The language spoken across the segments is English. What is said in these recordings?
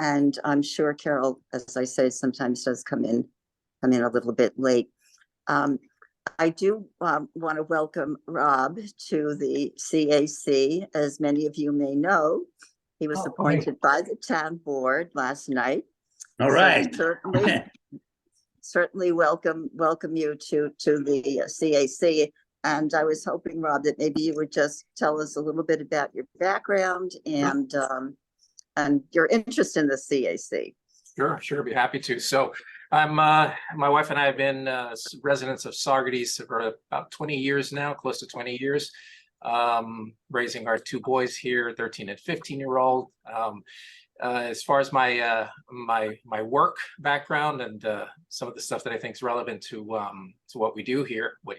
and I'm sure Carol, as I say, sometimes does come in a little bit late. I do want to welcome Rob to the CAC. As many of you may know, he was appointed by the town board last night. All right. So certainly welcome you to the CAC. And I was hoping, Rob, that maybe you would just tell us a little bit about your background and your interest in the CAC. Sure, be happy to. So I'm my wife and I have been residents of Saugerties for about 20 years now, close to 20 years, raising our two boys here, 13 and 15-year-old. As far as my my work background and some of the stuff that I think is relevant to what we do here, what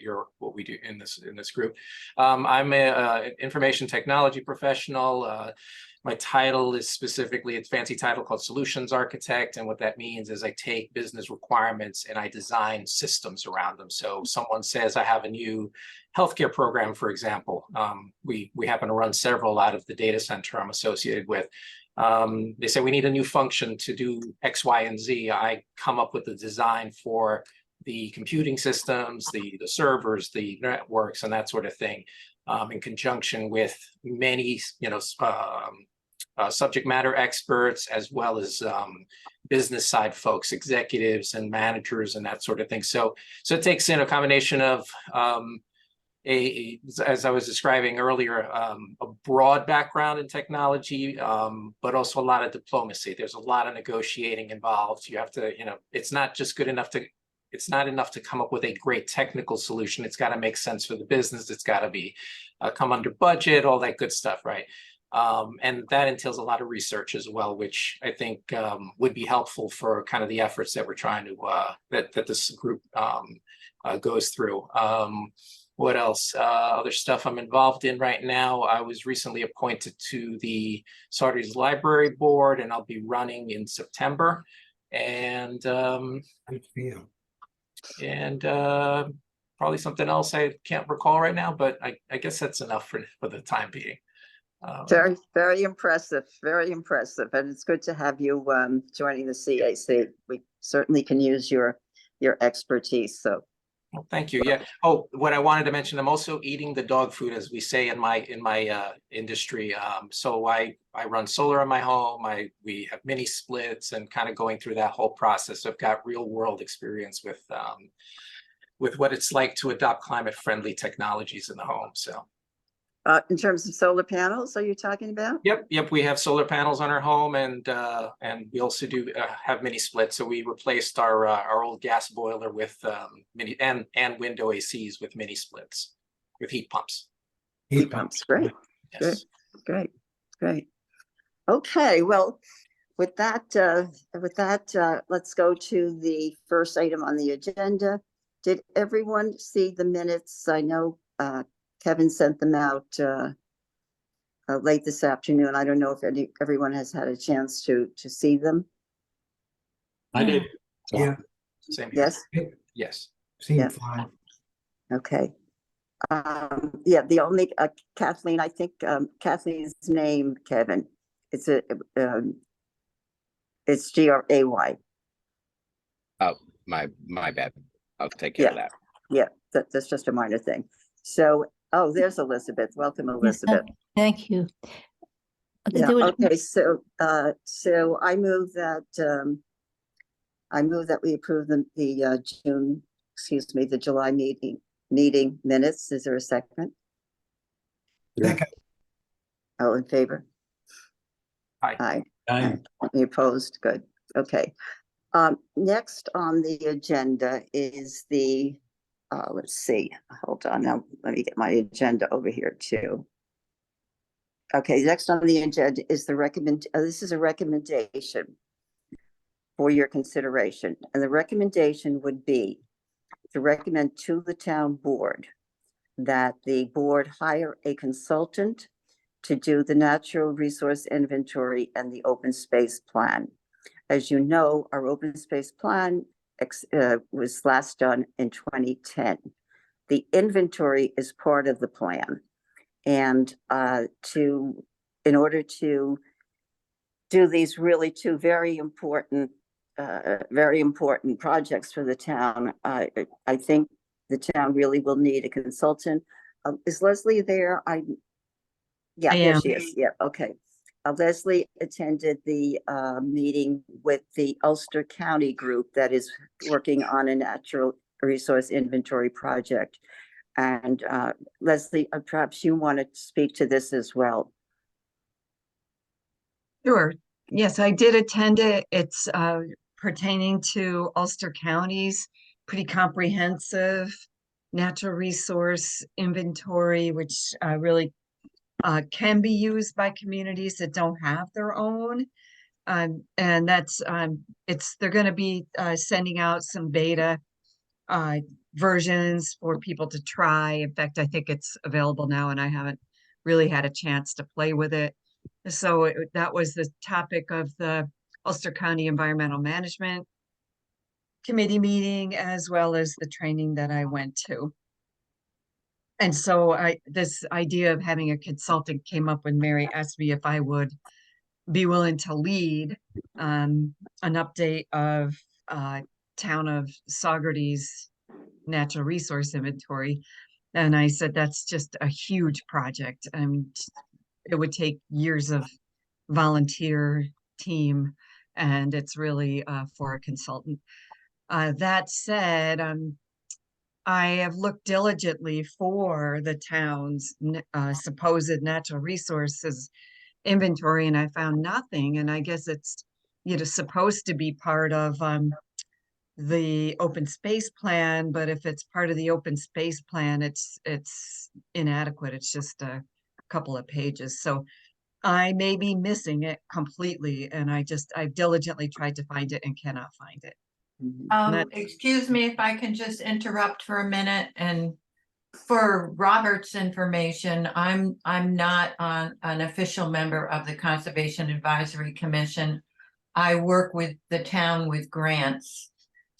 we do in this group, I'm an information technology professional. My title is specifically a fancy title called Solutions Architect. And what that means is I take business requirements and I design systems around them. So someone says, I have a new healthcare program, for example. We happen to run several out of the data center I'm associated with. They say we need a new function to do X, Y, and Z. I come up with the design for the computing systems, the servers, the networks, and that sort of thing, in conjunction with many, subject matter experts, as well as business side folks, executives and managers and that sort of thing. So it takes in a combination of as I was describing earlier, a broad background in technology, but also a lot of diplomacy. There's a lot of negotiating involved. You have to, it's not just good enough to, it's not enough to come up with a great technical solution. It's got to make sense for the business. It's got to be come under budget, all that good stuff, right? And that entails a lot of research as well, which I think would be helpful for kind of the efforts that we're trying to, that this group goes through. What else? Other stuff I'm involved in right now. I was recently appointed to the Saugerties Library Board, and I'll be running in September. And probably something else I can't recall right now, but I guess that's enough for the time being. Very, very impressive, and it's good to have you joining the CAC. We certainly can use your expertise. So, well, thank you. Yeah. Oh, what I wanted to mention, I'm also eating the dog food, as we say in my industry. So I run solar in my home. We have mini splits and kind of going through that whole process. I've got real world experience with what it's like to adopt climate friendly technologies in the home. So. In terms of solar panels, are you talking about? Yep. We have solar panels on our home, and we also do have mini splits. So we replaced our old gas boiler with mini and window ACs with mini splits with heat pumps. Heat pumps, great. Yes. Great. Okay, well, with that, let's go to the first item on the agenda. Did everyone see the minutes? I know Kevin sent them out late this afternoon. I don't know if everyone has had a chance to see them. I did. Yeah. Same here. Yes. Yes. Seemed fine. Okay. Yeah. The only Kathleen. I think Kathleen's name, Kevin. It's Gray. Oh, my bad. I'll take care of that. Yeah. That's just a minor thing. So. Oh, there's Elizabeth. Welcome, Elizabeth. Thank you. Yeah, okay, so I move that we approve the July meeting minutes. Is there a second? Second. All in favor? Aye. Aye. Any opposed? Good. Okay. Next on the agenda is the let's see, hold on now, let me get my agenda over here too. Okay, next on the agenda is this is a recommendation for your consideration, and the recommendation would be to recommend to the town board that the board hire a consultant to do the natural resource inventory and the open space plan. As you know, our open space plan was last done in 2010. The inventory is part of the plan, and in order to do these really two very important projects for the town. I think the town really will need a consultant. Is Leslie there? Yeah, I there am. she is. Yeah, okay. Leslie attended the meeting with the Ulster County group that is working on a natural resource inventory project. And Leslie, perhaps you want to speak to this as well. Sure. Yes, I did attend it. It's pertaining to Ulster County's pretty comprehensive natural resource inventory, which really can be used by communities that don't have their own. And that's they're going to be sending out some beta versions for people to try. In fact, I think it's available now, and I haven't really had a chance to play with it. So that was the topic of the Ulster County Environmental Management Committee meeting, as well as the training that I went to. And so this idea of having a consultant came up when Mary asked me if I would be willing to lead an update of town of Saugerties natural resource inventory. And I said, that's just a huge project. It would take years of volunteer team, and it's really for a consultant. That said, I have looked diligently for the town's supposed natural resources inventory, and I found nothing. And I guess it's supposed to be part of the open space plan, but if it's part of the open space plan, it's inadequate. It's just a couple of pages. So I may be missing it completely, and I've diligently tried to find it and cannot find it. Excuse me if I can just interrupt for a minute, and for Robert's information, I'm not an official member of the Conservation Advisory Commission. I work with the town with grants.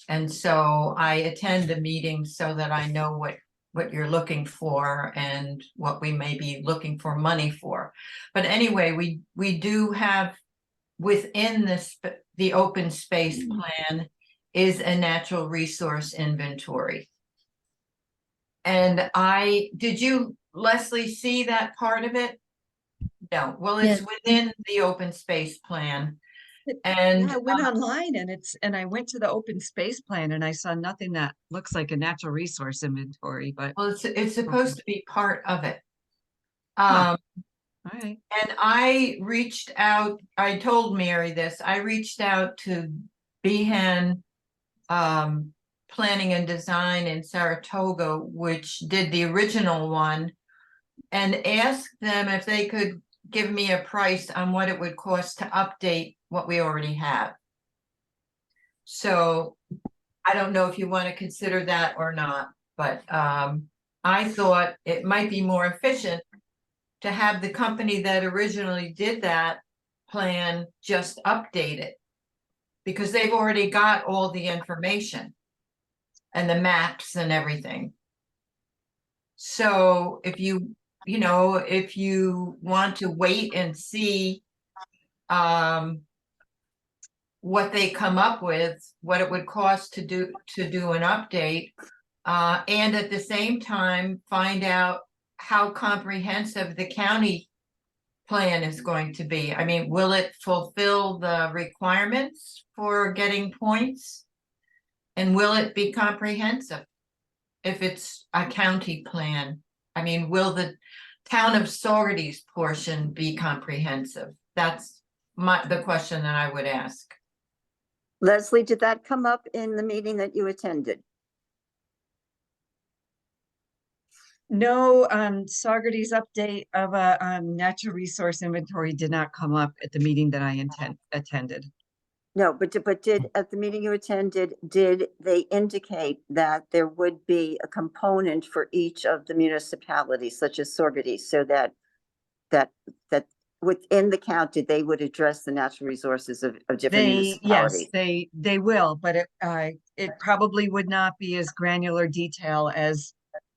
And so I attend the meetings so that I know what you're looking for and what we may be looking for money for. But anyway, we do have within the open space plan is a natural resource inventory. And did you, Leslie, see that part of it? No, well, it's within the open space plan. And I went online and I went to the open space plan and I saw nothing that looks like a natural resource inventory, but well, it's supposed to be part of it. All right. And I reached out, I told Mary this, I reached out to Behan Planning and Design in Saratoga, which did the original one, and asked them if they could give me a price on what it would cost to update what we already have. So I don't know if you want to consider that or not, but I thought it might be more efficient to have the company that originally did that plan just update it, because they've already got all the information and the maps and everything. So if you want to wait and see what they come up with, what it would cost to do an update, and at the same time find out how comprehensive the county plan is going to be. I mean, will it fulfill the requirements for getting points? And will it be comprehensive if it's a county plan? I mean, will the town of Saugerties portion be comprehensive? That's the question that I would ask. Leslie, did that come up in the meeting that you attended? No, Saugerties update of a natural resource inventory did not come up at the meeting that I attended. No, but did at the meeting you attended, did they indicate that there would be a component for each of the municipalities, such as Saugerties, so that within the county they would address the natural resources of different municipalities? Yes, they will, but it probably would not be as granular detail as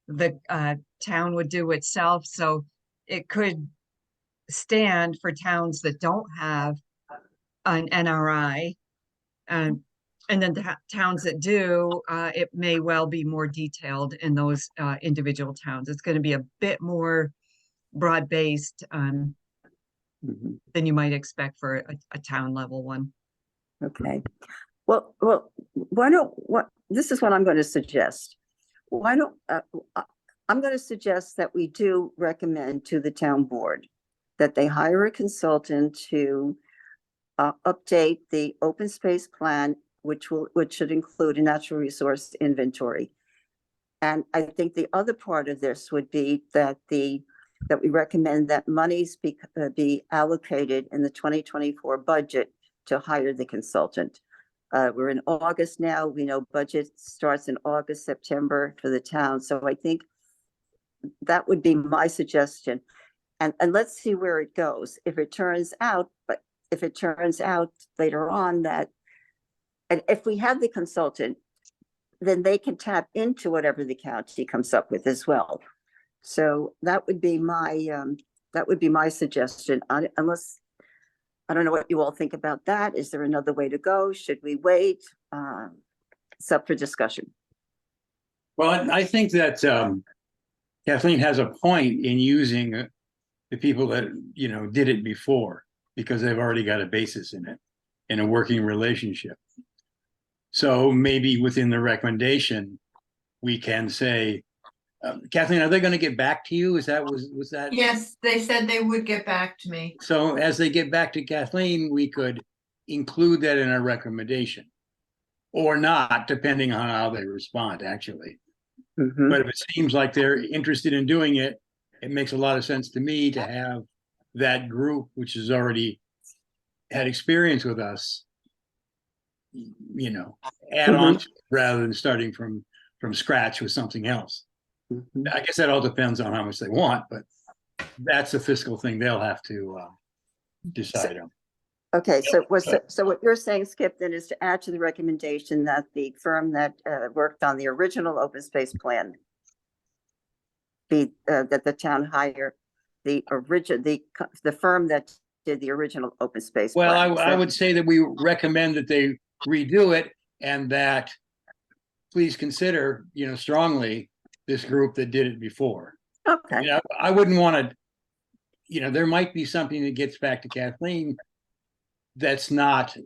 the town would do itself. So it could stand for towns that don't have an NRI. And then the towns that do, it may well be more detailed in those individual towns. It's going to be a bit more broad-based Mhm. than you might expect for a town level one. Okay. Well, why don't, this is what I'm going to suggest. Why don't, I'm going to suggest that we do recommend to the town board that they hire a consultant to update the open space plan, which should include a natural resource inventory. And I think the other part of this would be that we recommend that monies be allocated in the 2024 budget to hire the consultant. We're in August now. We know budget starts in August, September for the town. So I think that would be my suggestion. And let's see where it goes. If it turns out later on that, and if we have the consultant, then they can tap into whatever the county comes up with as well. So that would be my suggestion. Unless, I don't know what you all think about that. Is there another way to go? Should we wait? It's up for discussion. Well, I think that Kathleen has a point in using the people that, you know, did it before, because they've already got a basis in it, in a working relationship. So maybe within the recommendation, we can say, Kathleen, are they going to get back to you? Was that? Yes, they said they would get back to me. So as they get back to Kathleen, we could include that in our recommendation, or not, depending on how they respond, actually. Mhm. But if it seems like they're interested in doing it, it makes a lot of sense to me to have that group, which has already had experience with us, you know, add on to it rather than starting from scratch with something else. Mhm. I guess that all depends on how much they want, but that's a fiscal thing they'll have to decide on. Okay, so what you're saying, Skip, then is to add to the recommendation that the firm that worked on the original open space plan that the town hire the firm that did the original open space Well, plan. I would say that we recommend that they redo it, and that please consider, you know, strongly this group that did it before. Okay. You know, I wouldn't want to, you know, there might be something that gets back to Kathleen that's not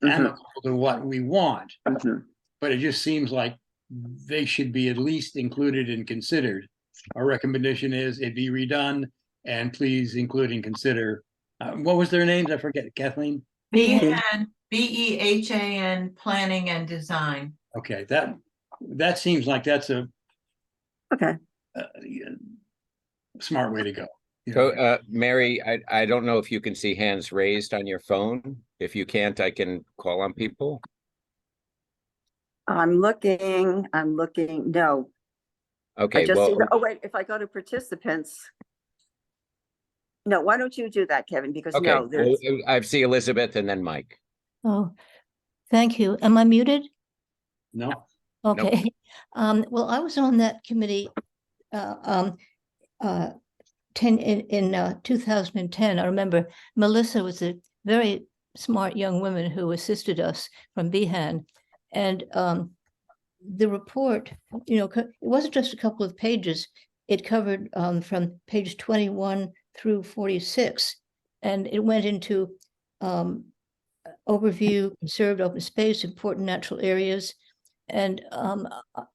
amicable to what we want, but it just seems like they should be at least included and considered. Our recommendation is it be redone, and please include and consider. What was their names? I forget. Kathleen? Behan, BEHAN, Planning and Design. Okay, that seems like that's a Okay. smart way to go. You So, know? Mary, I don't know if you can see hands raised on your phone. If you can't, I can call on people. I'm looking, no. I Okay, just see, well, oh wait, if I go to participants. No, why don't you do that, Kevin? Because okay, no, there's, I see Elizabeth and then Mike. Oh, thank you. Am I muted? No. Okay. Well, I was on that committee in 2010. I remember Melissa was a very smart young woman who assisted us from Behan. And the report, you know, it wasn't just a couple of pages. It covered from page 21 through 46. And it went into overview, conserved open space, important natural areas. And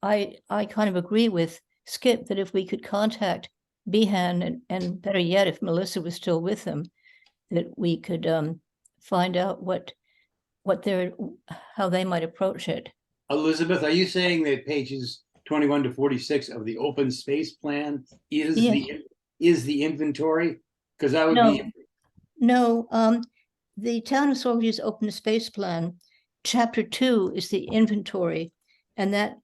I kind of agree with Skip that if we could contact Behan and better yet, if Melissa was still with them, that we could find out how they might approach it. Elizabeth, are you saying that pages 21 to 46 of the open space plan is the inventory? Because that would be. No, the Town of Saugerty's open space plan, chapter 2 is the inventory, and that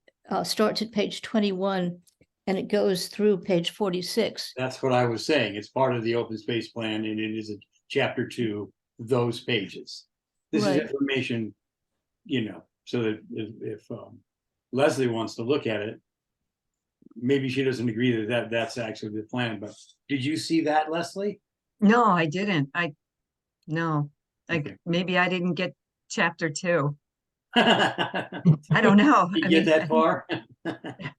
starts at page 21 and it goes through page 46. That's what I was saying. It's part of the open space plan, and it is a chapter 2, those pages. This is information, you know, so that if Leslie wants to look at it, maybe she doesn't agree that that's actually the plan, but did you see that, Leslie? No, I didn't. No. Like, Okay. maybe I didn't get chapter 2. You I don't know. I get mean, that far? no, I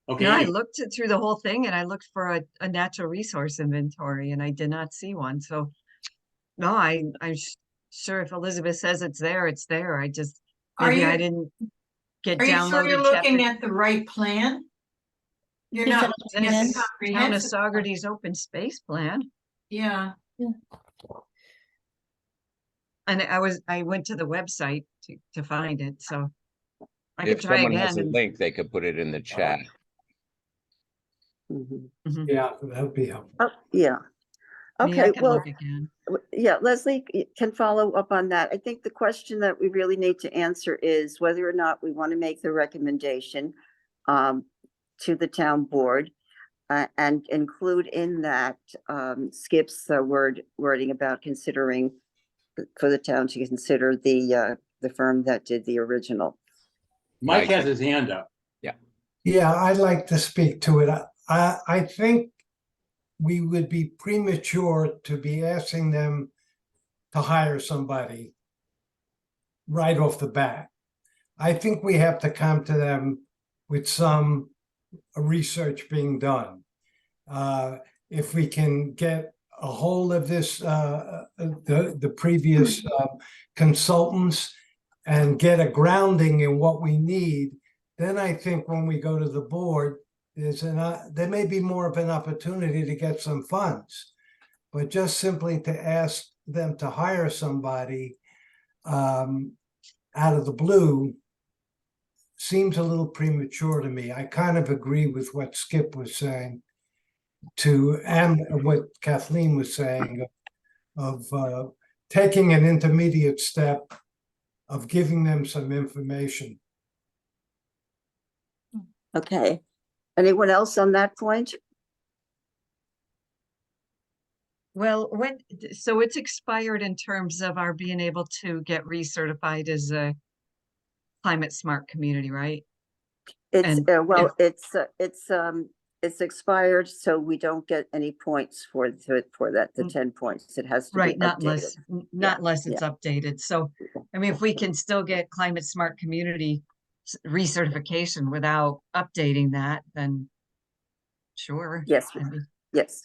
Okay, looked through the whole thing and I looked for a natural resource inventory and I did not see one. So no, I'm sure if Elizabeth says it's there, it's there. I just, Are maybe I you- didn't get Are you sure you're downloaded looking chapter. at the right plan? You're Is not that looking at the This Town of comprehensive. plan. Saugerties open space plan. Yeah, And I went to the website to find it, so I could If try someone has again. a and- link, they could put it in the chat. Mhm. Mhm. Yeah, that'd be helpful. Oh, yeah. Yeah, I Okay, can well, look again. yeah, Leslie can follow up on that. I think the question that we really need to answer is whether or not we want to make the recommendation to the town board and include in that Skip's wording about considering for the town to consider the firm that did the original. Mike has his hand up. Yeah, I'd like to speak to it. I think we would be premature to be asking them to hire somebody right off the bat. I think we have to come to them with some research being done. If we can get a hold of this, the previous consultants and get a grounding in what we need, then I think when we go to the board, there may be more of an opportunity to get some funds. But just simply to ask them to hire somebody out of the blue seems a little premature to me. I kind of agree with what Skip was saying and what Kathleen was saying of taking an intermediate step of giving them some information. Okay. Anyone else on that point? Well, so it's expired in terms of our being able to get recertified as a climate smart community, right? It's And well, it's expired, so we don't get any points for that, the 10 points. It has to be Right, not updated. unless it's updated. So, I mean, if we can still get climate smart community recertification without updating that, then sure. Yes, I mean,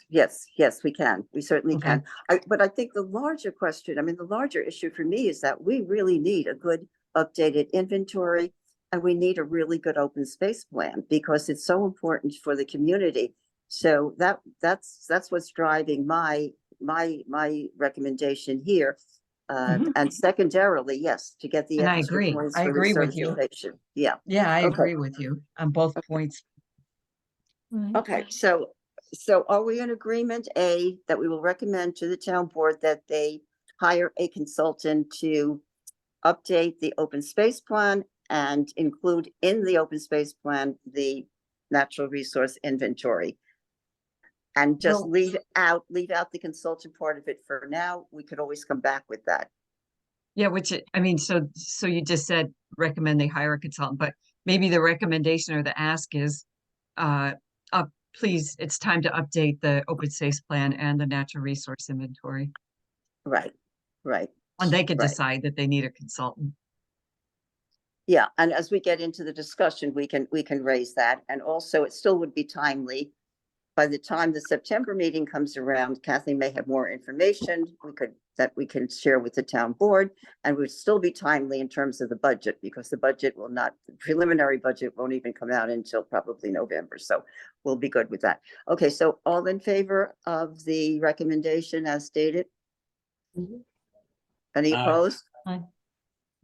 yes, we can. We certainly Okay. can. But I think the larger question, I mean, the larger issue for me is that we really need a good updated inventory and we need a really good open space plan because it's so important for the community. So that's what's driving my recommendation here. And secondarily, yes, to get the And I extra agree. points I for agree with you. recertification. Yeah. Yeah, I Okay. agree with you on both points. Right. Okay, so are we in agreement, A, that we will recommend to the town board that they hire a consultant to update the open space plan and include in the open space plan the natural resource inventory? And just Well- leave out the consultant part of it for now. We could always come back with that. Yeah, I mean, so you just said recommend they hire a consultant, but maybe the recommendation or the ask is, please, it's time to update the open space plan and the natural resource inventory. Right. And they could Right. decide that they need a consultant. Yeah, and as we get into the discussion, we can raise that. And also, it still would be timely. By the time the September meeting comes around, Kathleen may have more information that we can share with the town board, and would still be timely in terms of the budget, because the preliminary budget won't even come out until probably November. So we'll be good with that. Okay, so all in favor of the recommendation as stated? Any Aye. opposed? Aye.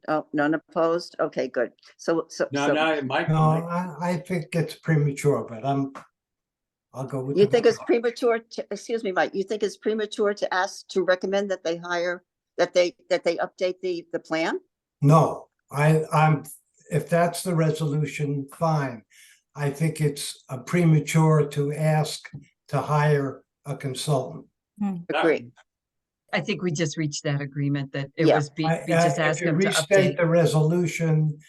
Oh, none opposed? Okay, good. So No, Mike, No, I think it's premature, but I'll go with. you the think it's board. premature excuse me, Mike, you think it's premature to recommend that they update the plan? No, if that's the resolution, fine. I think it's premature to ask to hire a consultant. Agree. I think we just reached that agreement that it Yeah. was, we just If asked you them to restate update. the resolution,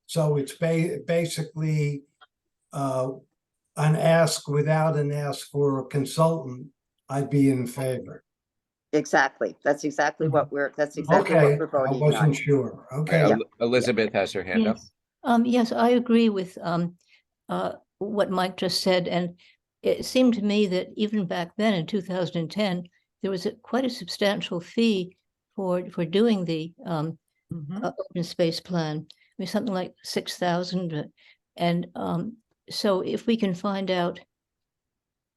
so it's basically an ask without an ask for a consultant, I'd be in favor. Exactly. That's exactly Mhm. what that's exactly Okay, what we're I voting on. wasn't sure. Okay. Yeah. Elizabeth has her hand up. Yes. Yes, I agree with what Mike just said, and it seemed to me that even back then in 2010, there was quite a substantial fee for doing the open space plan. I mean, something like 6,000, and so if we can find out,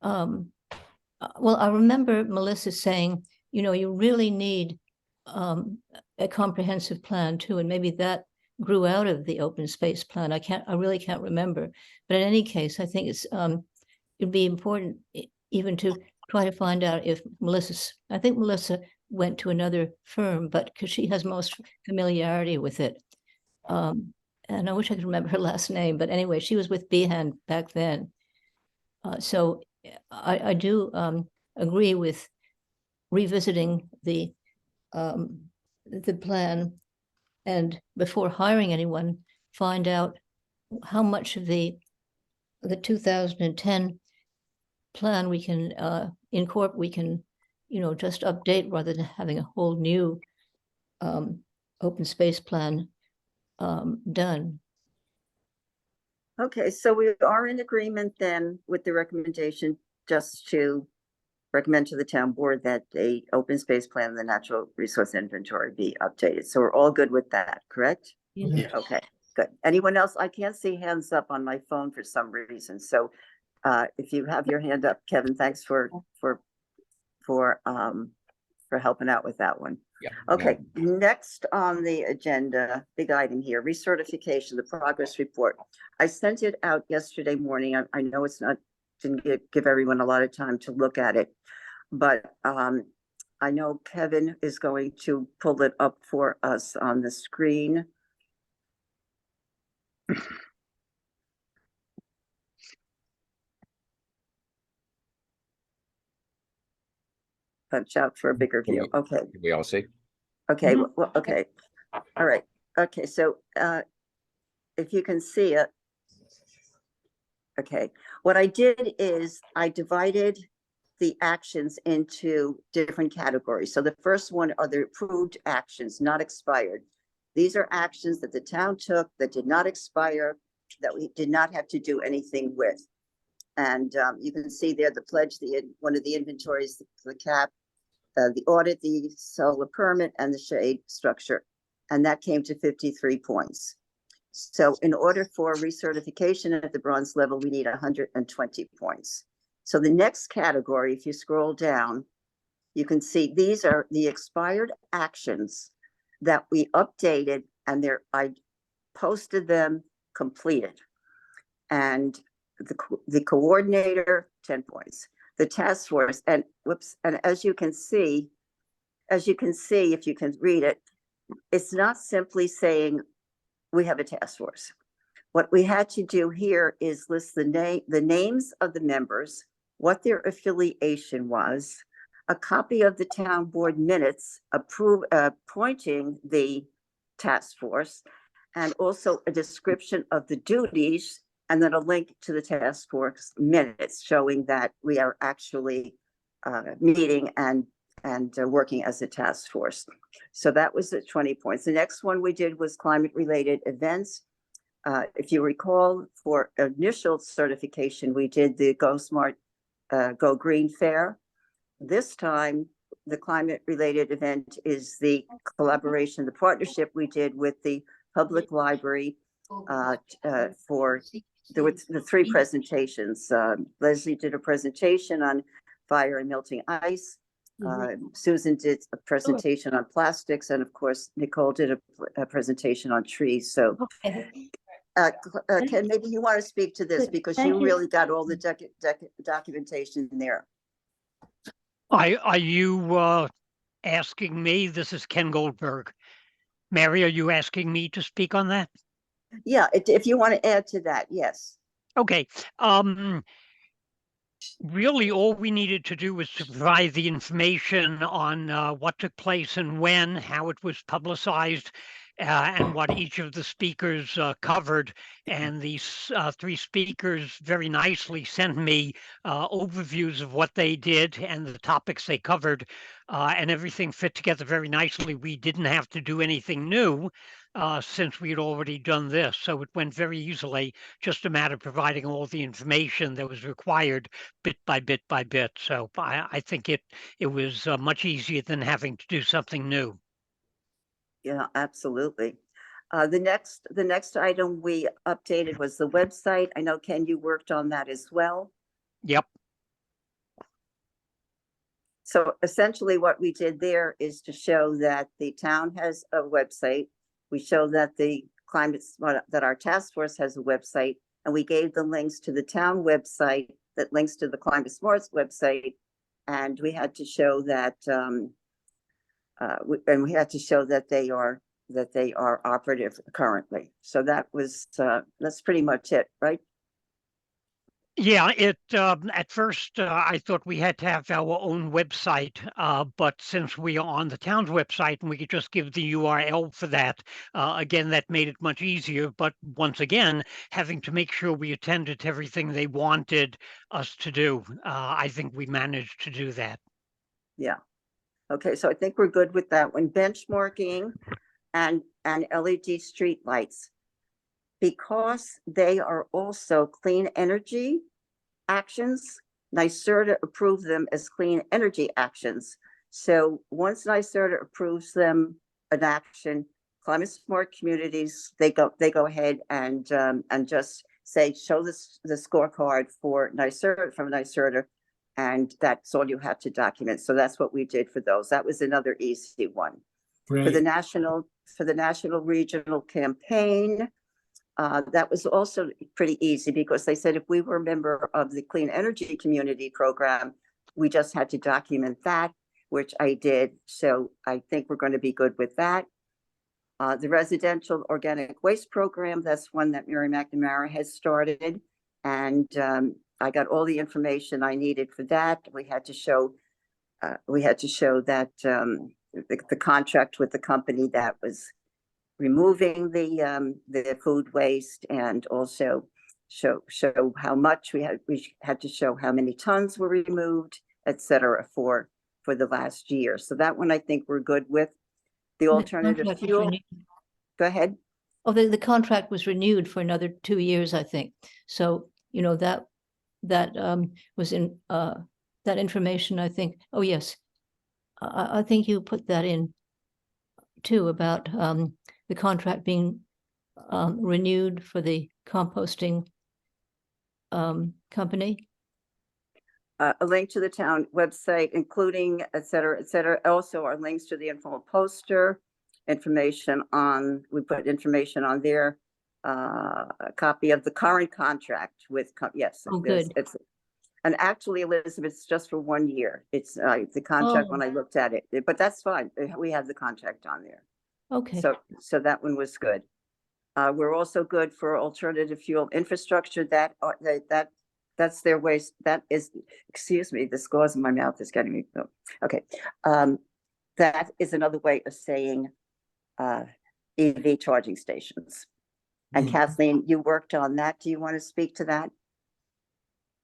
well, I remember Melissa saying, you know, you really need a comprehensive plan too, and maybe that grew out of the open space plan. I really can't remember. But in any case, I think it'd be important even to try to find out if I think Melissa went to another firm, but because she has most familiarity with it. And I wish I could remember her last name, but anyway, she was with Behan back then. So I do agree with revisiting the plan, and before hiring anyone, find out how much of the 2010 plan we can we can, you know, just update rather than having a whole new open space plan done. Okay, so we are in agreement then with the recommendation just to recommend to the town board that a open space plan and the natural resource inventory be updated. So we're all good with that, correct? Yes. Okay, good. Anyone else? I can't see hands up on my phone for some reason. So if you have your hand up, Kevin, thanks for helping out with that one. Yeah. Okay, next on the agenda, big item here, recertification, the progress report. I sent it out yesterday morning. I know it's not, didn't give everyone a lot of time to look at it, but I know Kevin is going to pull it up for us on the screen. Punch out for a bigger view. Okay. Can we all see? Okay, Mhm. well, okay, all right, okay, so if you can see it. Okay, what I did is I divided the actions into different categories. So the first one are the approved actions, not expired. These are actions that the town took that did not expire, that we did not have to do anything with. And you can see there the pledge, one of the inventories, the CAC, the audit, the solar permit, and the shade structure. And that came to 53 points. So in order for recertification at the bronze level, we need 120 points. So the next category, if you scroll down, you can see these are the expired actions that we updated, and I posted them completed. And the coordinator, 10 points. The task force, and as you can see, if you can read it, it's not simply saying we have a task force. What we had to do here is list the names of the members, what their affiliation was, a copy of the town board minutes appointing the task force, and also a description of the duties, and then a link to the task force minutes showing that we are actually meeting and working as a task force. So that was the 20 points. The next one we did was climate related events. If you recall, for initial certification, we did the Go Smart, Go Green Fair. This time, the climate related event is the collaboration, the partnership we did with the public library for the three presentations. Leslie did a presentation on fire and melting ice. Susan did a presentation on plastics, and of course, Nicole did a presentation on trees. So Ken, maybe you want to speak to this because you really got all the documentation in there. Are you asking me? This is Ken Goldberg. Mary, are you asking me to speak on that? Yeah, if you want to add to that, yes. Okay. Really, all we needed to do was to provide the information on what took place and when, how it was publicized, and what each of the speakers covered. And these three speakers very nicely sent me overviews of what they did and the topics they covered, and everything fit together very nicely. We didn't have to do anything new since we'd already done this. So it went very easily, just a matter of providing all the information that was required bit by bit by bit. So I think it was much easier than having to do something new. Yeah, absolutely. The next item we updated was the website. I know, Ken, you worked on that as well. Yep. So essentially what we did there is to show that the town has a website. We show that that our task force has a website, and we gave the links to the town website that links to the Climate Smarts website. And we had to show that, we had to show that they are operative currently. So that's pretty much it, right? Yeah, at first I thought we had to have our own website, but since we are on the town's website and we could just give the URL for that, again, that made it much easier. But once again, having to make sure we attended to everything they wanted us to do, I think we managed to do that. Yeah. Okay, so I think we're good with that one. Benchmarking and LED street lights. Because they are also clean energy actions, NYSERDA approved them as clean energy actions. So once NYSERDA approves them an action, Climate Smart Communities, they go ahead and just say, show the scorecard for NYSERDA, from NYSERDA, and that's all you have to document. So that's what we did for those. That was another easy one. For the national regional campaign, that was also pretty easy, because they said if we were a member of the Clean Energy Community Program, we just had to document that, which I did. So I think we're going to be good with that. The Residential Organic Waste Program, that's one that Mary McNamara has started. And I got all the information I needed for that. We had to show that the contract with the company that was removing the food waste, and also show how much we had to show how many tons were removed, etc. for the last year. So that one I think we're good with. The alternative fuel. Go ahead. Oh, the contract was renewed for another 2 years, I think. So, you know, that was in that information, I think. Oh, yes. I think you put that in too, about the contract being renewed for the composting company. A link to the town website, including et cetera, et cetera. Also, our links to the informal poster, we put information on there, a copy of the current contract with, yes. Oh, good. And actually, Elizabeth, it's just for 1 year. It's the contract when I looked at it, but that's fine. We have the contract on there. Okay. So that one was good. We're also good for alternative fuel infrastructure. That's their waste. That is, excuse me, the scores in my mouth is getting me. Oh, okay. That is another way of saying EV charging stations. And Kathleen, you worked on that. Do you want to speak to that?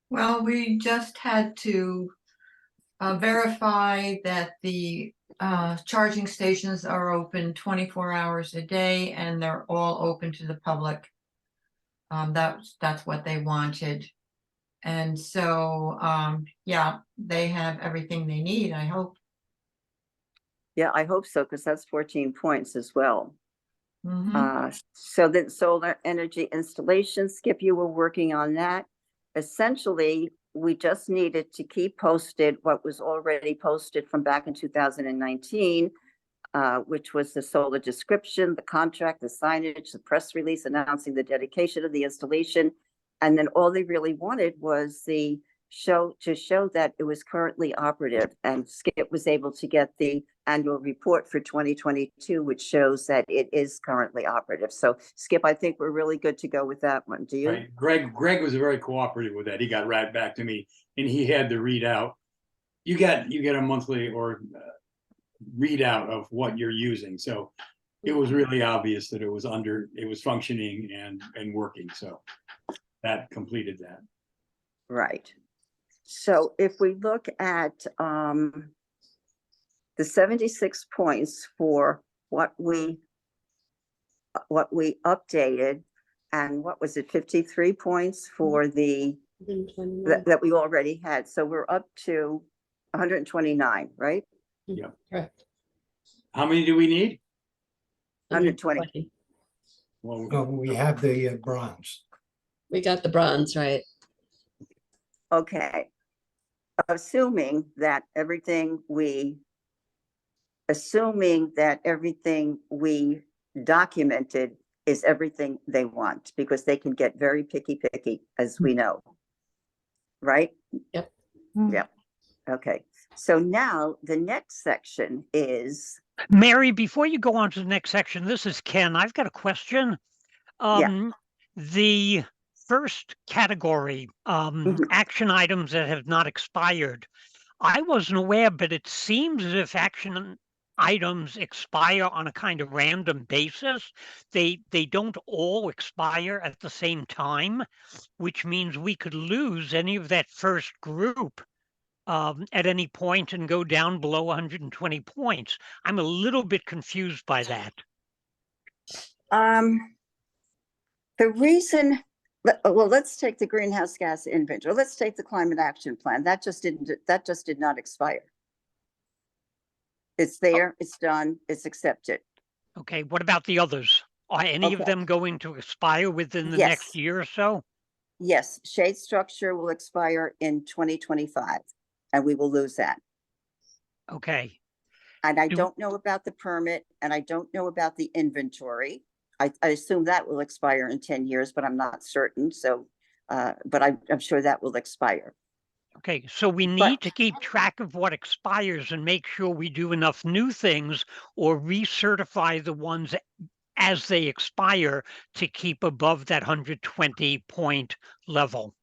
Well, we just had to verify that the charging stations are open 24 hours a day, and they're all open to the public. That's what they wanted. And so, yeah, they have everything they need, I hope. Yeah, I hope so, because that's 14 points as well. Mhm. So then solar energy installation, Skip, you were working on that. Essentially, we just needed to keep posted what was already posted from back in 2019, which was the solar description, the contract, the signage, the press release announcing the dedication of the installation. And then all they really wanted was to show that it was currently operative. And Skip was able to get the annual report for 2022, which shows that it is currently operative. So Skip, I think we're really good to go with that one. Do you? Right. Greg was very cooperative with that. He got right back to me, and he had the readout. You get a monthly or readout of what you're using. So it was really obvious that it was functioning and working, so that completed that. Right. So if we look at the 76 points for what we updated, and what was it, 53 points for the that we already had. So we're up to 129, right? Correct. How many do we need? 120. Well, Oh, we have the bronze. We got the bronze, right? Okay. Assuming that everything we documented is everything they want, because they can get very picky, as we know. Right? Yep. Yep. Okay. So now the next section is, Mary, before you go on to the next section, this is Ken. I've got a question. The first category, action items that have not expired. I wasn't aware, but it seems as if action items expire on a kind of random basis. They don't all expire at the same time, which means we could lose any of that first group at any point and go down below 120 points. I'm a little bit confused by that. the reason, well, let's take the greenhouse gas inventory. Let's take the climate action plan. That just did not expire. It's there, it's done, it's accepted. Okay, what about the others? Are any of Okay. them going to expire within the Yes. next year or so? Yes, shade structure will expire in 2025, and we will lose that. Okay. And I Do- don't know about the permit, and I don't know about the inventory. I assume that will expire in 10 years, but I'm not certain. So, but I'm sure that will expire. Okay, so we need to keep track of what expires and make sure we do enough new things or recertify the ones as they expire to keep above that 120 point level.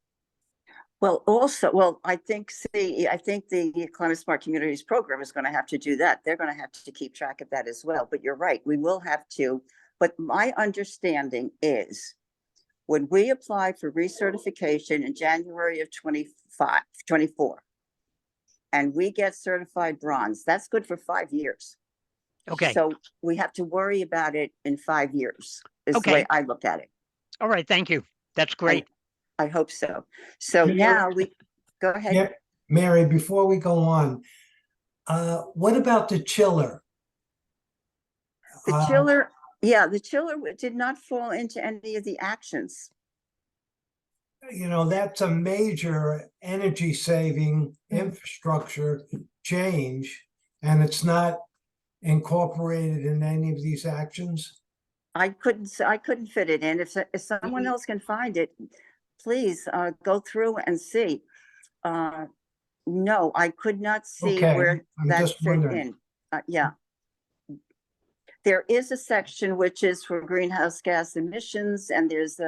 Well, also, well, I think the Climate Smart Communities program is going to have to do that. They're going to have to keep track of that as well. But you're right, we will have to. But my understanding is when we apply for recertification in January of 24, and we get certified bronze, that's good for 5 years. Okay. So we have to worry about it in 5 years, is the Okay. way I look at it. All right, thank you. That's great. I hope so. So Mary- now we, go ahead. Yeah, Mary, before we go on, what about the chiller? The chiller, yeah, the chiller did not fall into any of the actions. You know, that's a major energy saving infrastructure change, and it's not incorporated in any of these actions. I couldn't fit it in. If someone else can find it, please go through and see. No, I could not see Okay, where I'm that just fit wondering. in. Yeah. There is a section which is for greenhouse gas emissions, and there's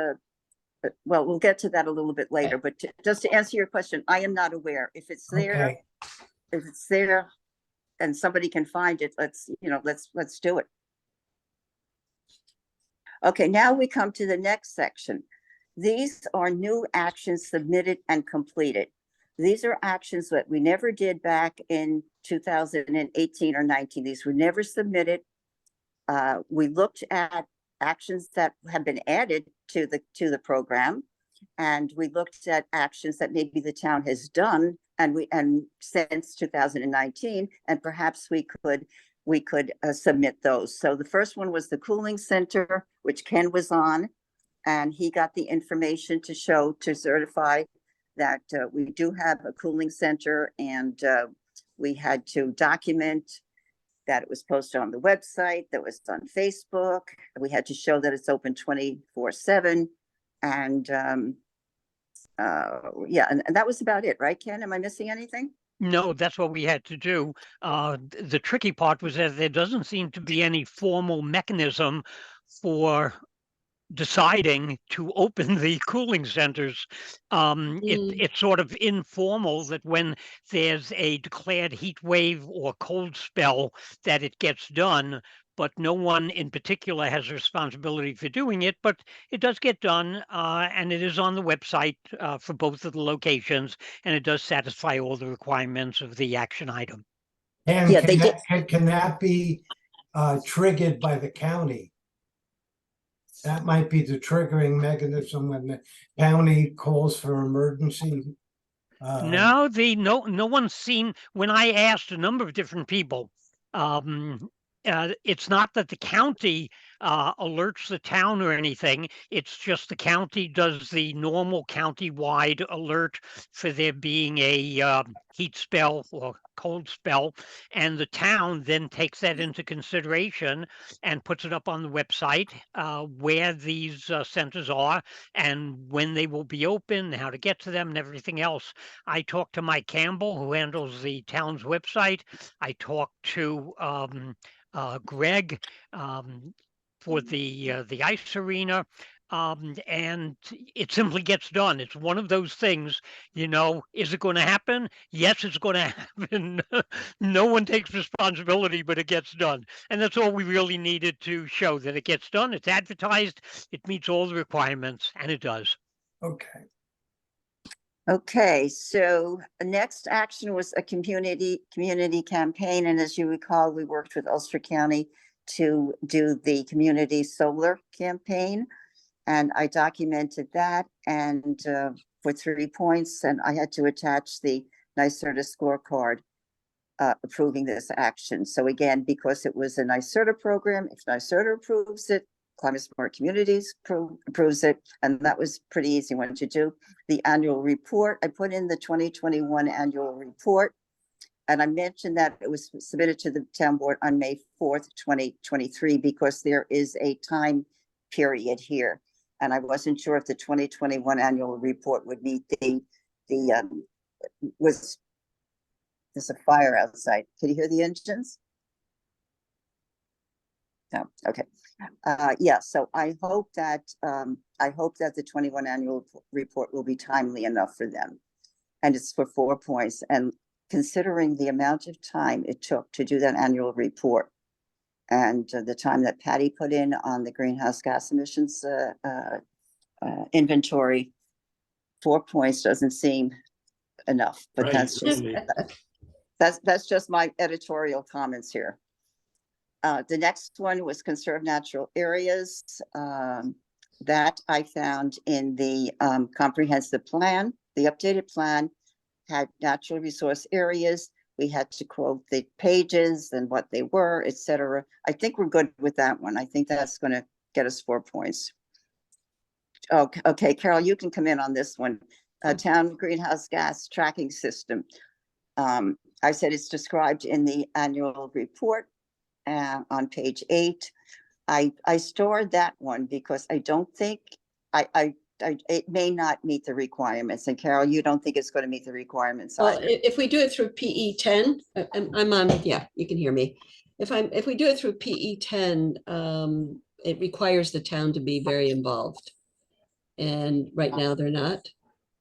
well, we'll get to that a little bit later, but just to answer your question, I am not aware. If it's there, Okay, and somebody can find it, let's do it. Okay, now we come to the next section. These are new actions submitted and completed. These are actions that we never did back in 2018 or 19. These were never submitted. We looked at actions that have been added to the program, and we looked at actions that maybe the town has done and since 2019, and perhaps we could submit those. So the first one was the cooling center, which Ken was on, and he got the information to certify that we do have a cooling center, and we had to document that it was posted on the website, that was on Facebook. We had to show that it's open 24/7. And yeah, and that was about it, right, Ken? Am I missing anything? No, that's what we had to do. The tricky part was that there doesn't seem to be any formal mechanism for deciding to open the cooling centers. It's sort of informal that when there's a declared heat wave or cold spell that it gets done, but no one in particular has a responsibility for doing it, but it does get done, and it is on the website for both of the locations, and it does satisfy all the requirements of the action item. And Yeah, they did. can that be triggered by the county? That might be the triggering mechanism when the county calls for emergency. No, no one's seen, when I asked a number of different people, it's not that the county alerts the town or anything. It's just the county does the normal county-wide alert for there being a heat spell or cold spell, and the town then takes that into consideration and puts it up on the website where these centers are and when they will be open, how to get to them, and everything else. I talked to Mike Campbell, who handles the town's website. I talked to Greg for the ice arena, and it simply gets done. It's one of those things, is it going to happen? Yes, it's going to happen. No one takes responsibility, but it gets done. And that's all we really needed to show, that it gets done. It's advertised, it meets all the requirements, and it does. Okay. Okay, so the next action was a community campaign, and as you recall, we worked with Ulster County to do the community solar campaign, and I documented that and for 3 points, and I had to attach the NYSERDA scorecard approving this action. So again, because it was a NYSERDA program, if NYSERDA approves it, Climate Smart Communities approves it, and that was pretty easy one to do. The annual report, I put in the 2021 annual report, and I mentioned that it was submitted to the town board on May 4th, 2023, because there is a time period here. And I wasn't sure if the 2021 annual report would meet there's a fire outside. Can you hear the engines? No, okay. Yeah, so I hope that the 21 annual report will be timely enough for them. And it's for 4 points. And considering the amount of time it took to do that annual report and the time that Patty put in on the greenhouse gas emissions inventory, 4 points doesn't seem enough, but Right, that's just really. that's just my editorial comments here. The next one was conserve natural areas. That I found in the comprehensive plan. The updated plan had natural resource areas. We had to quote the pages and what they were, etc. I think we're good with that one. I think that's going to get us 4 points. Okay, Carol, you can come in on this one. Town greenhouse gas tracking system. I said it's described in the annual report on page 8. I stored that one because I don't think it may not meet the requirements. And Carol, you don't think it's going to meet the requirements Well, either. if we do it through PE 10, I'm on, yeah, you can hear me. If we do it through PE 10, it requires the town to be very involved. And right now they're not.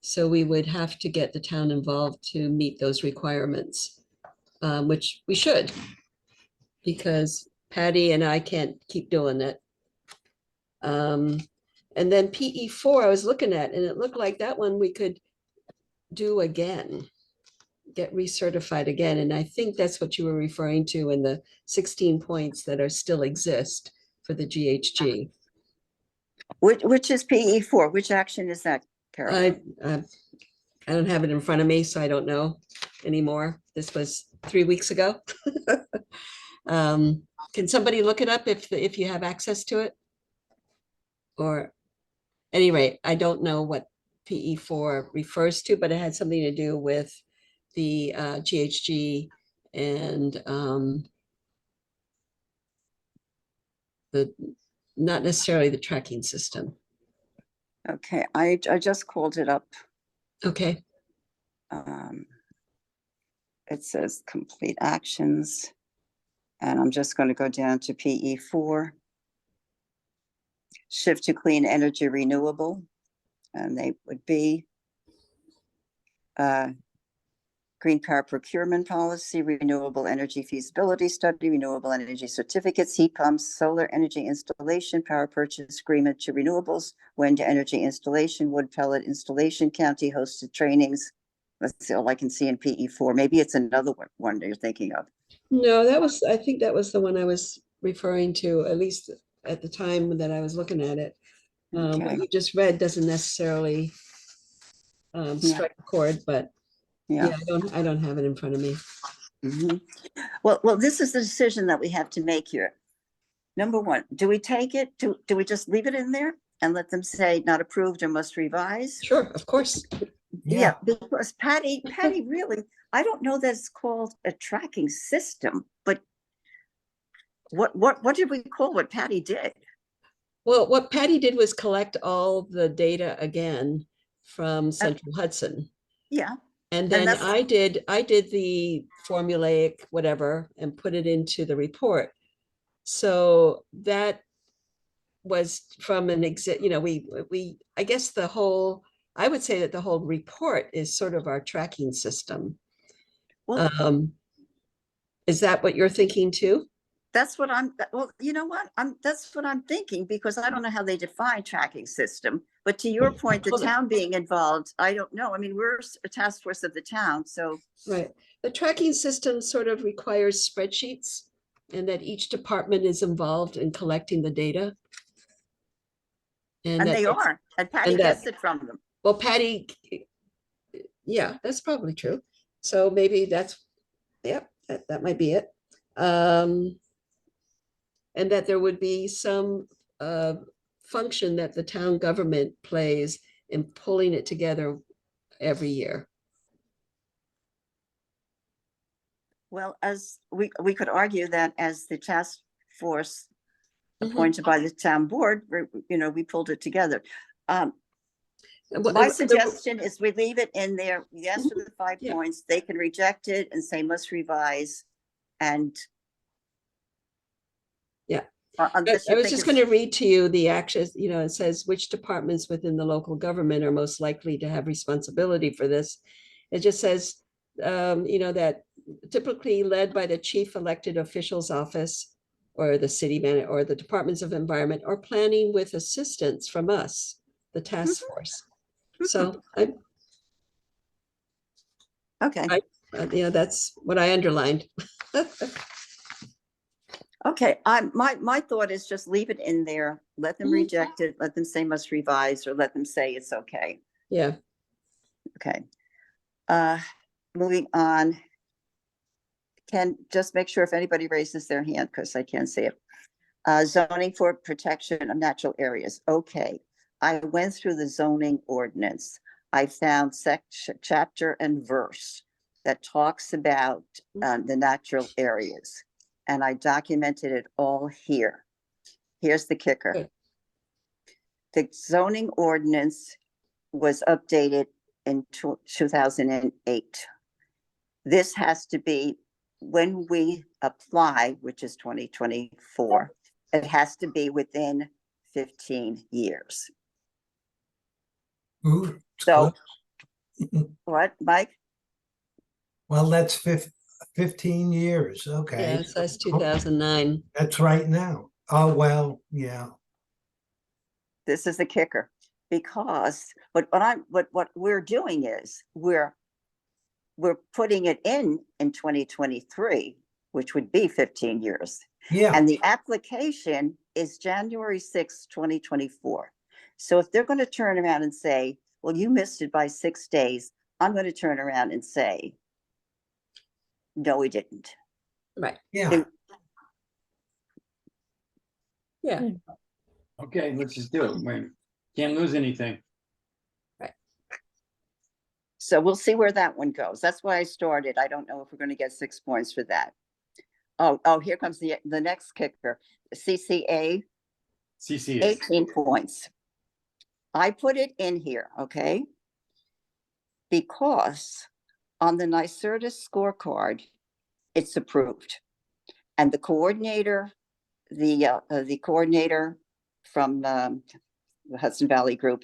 So we would have to get the town involved to meet those requirements, which we should, because Patty and I can't keep doing it. And then PE4 I was looking at, and it looked like that one we could do again, get recertified again. And I think that's what you were referring to in the 16 points that are still exist for the GHG. Which is PE4? Which action is that, Carol? I don't have it in front of me, so I don't know anymore. This was 3 weeks ago. Can somebody look it up if you have access to it? Or at any rate, I don't know what PE4 refers to, but it had something to do with the GHG and not necessarily the tracking system. Okay, I just called it up. Okay. It says complete actions, and I'm just going to go down to PE4. Shift to clean energy renewable, and they would be green power procurement policy, renewable energy feasibility study, renewable energy certificates, heat pumps, solar energy installation, power purchase agreement to renewables, wind energy installation, wood pellet installation, county hosted trainings. That's all I can see in PE4. Maybe it's another one that you're thinking of. No, I think that was the one I was referring to, at least at the time that I was looking at it. What Okay. you just read doesn't necessarily strike a chord, but yeah, I don't have it in front of me. Mhm. Well, this is the decision that we have to make here. Number one, do we take it? Do we just leave it in there and let them say not approved or must revise? Sure, of course. Yeah, because Patty really, I don't know that it's called a tracking system, but what did we call what Patty did? Well, what Patty did was collect all the data again from Central Hudson. Yeah. And then I did the formulaic whatever and put it into the report. So that was from an I guess I would say that the whole report is sort of our tracking system. Well, is that what you're thinking too? That's what you know what? That's what I'm thinking, because I don't know how they define tracking system, but to your point, the town being involved, I don't know. I mean, we're a task force of the town, so. Right. The tracking system sort of requires spreadsheets, and that each department is involved in collecting the data. And they are, and Patty gets it from them. Well, Patty, yeah, that's probably true. So maybe that might be it. And that there would be some function that the town government plays in pulling it together every year. Well, as we could argue that as the task force appointed by the town board, we pulled it together. My suggestion is we leave it in there. We ask for the 5 points. They can reject it and say must revise. And I was just going to read to you the actions. It says which departments within the local government are most likely to have responsibility for this. It just says, that typically led by the chief elected official's office or the city manager or the departments of environment or planning with assistance from us, the task force. So that's what I underlined. Okay, my thought is just leave it in there, let them reject it, let them say must revise, or let them say it's okay. Yeah. Okay. Moving on. Can just make sure if anybody raises their hand, because I can't see it. Zoning for protection of natural areas. Okay. I went through the zoning ordinance. I found chapter and verse that talks about the natural areas. And I documented it all here. Here's the kicker. The zoning ordinance was updated in 2008. This has to be when we apply, which is 2024, it has to be within 15 years. Ooh, so what, Mike? Well, that's 15 years. Okay. Yeah, it says 2009. That's right now. Oh, well, yeah. This is the kicker, because what we're doing is we're putting it in 2023, which would be 15 years. Yeah. And the application is January 6, 2024. So if they're going to turn around and say, well, you missed it by 6 days, I'm going to turn around and say, no, we didn't. Right. Yeah. Yeah. Okay, let's just do it. We can't lose anything. Right. So we'll see where that one goes. That's why I started. I don't know if we're going to get 6 points for that. Oh, here comes the next kicker. CCA. 18 points. I put it in here, okay? Because on the NYSERDA scorecard, it's approved. And the coordinator, the coordinator from the Hudson Valley Group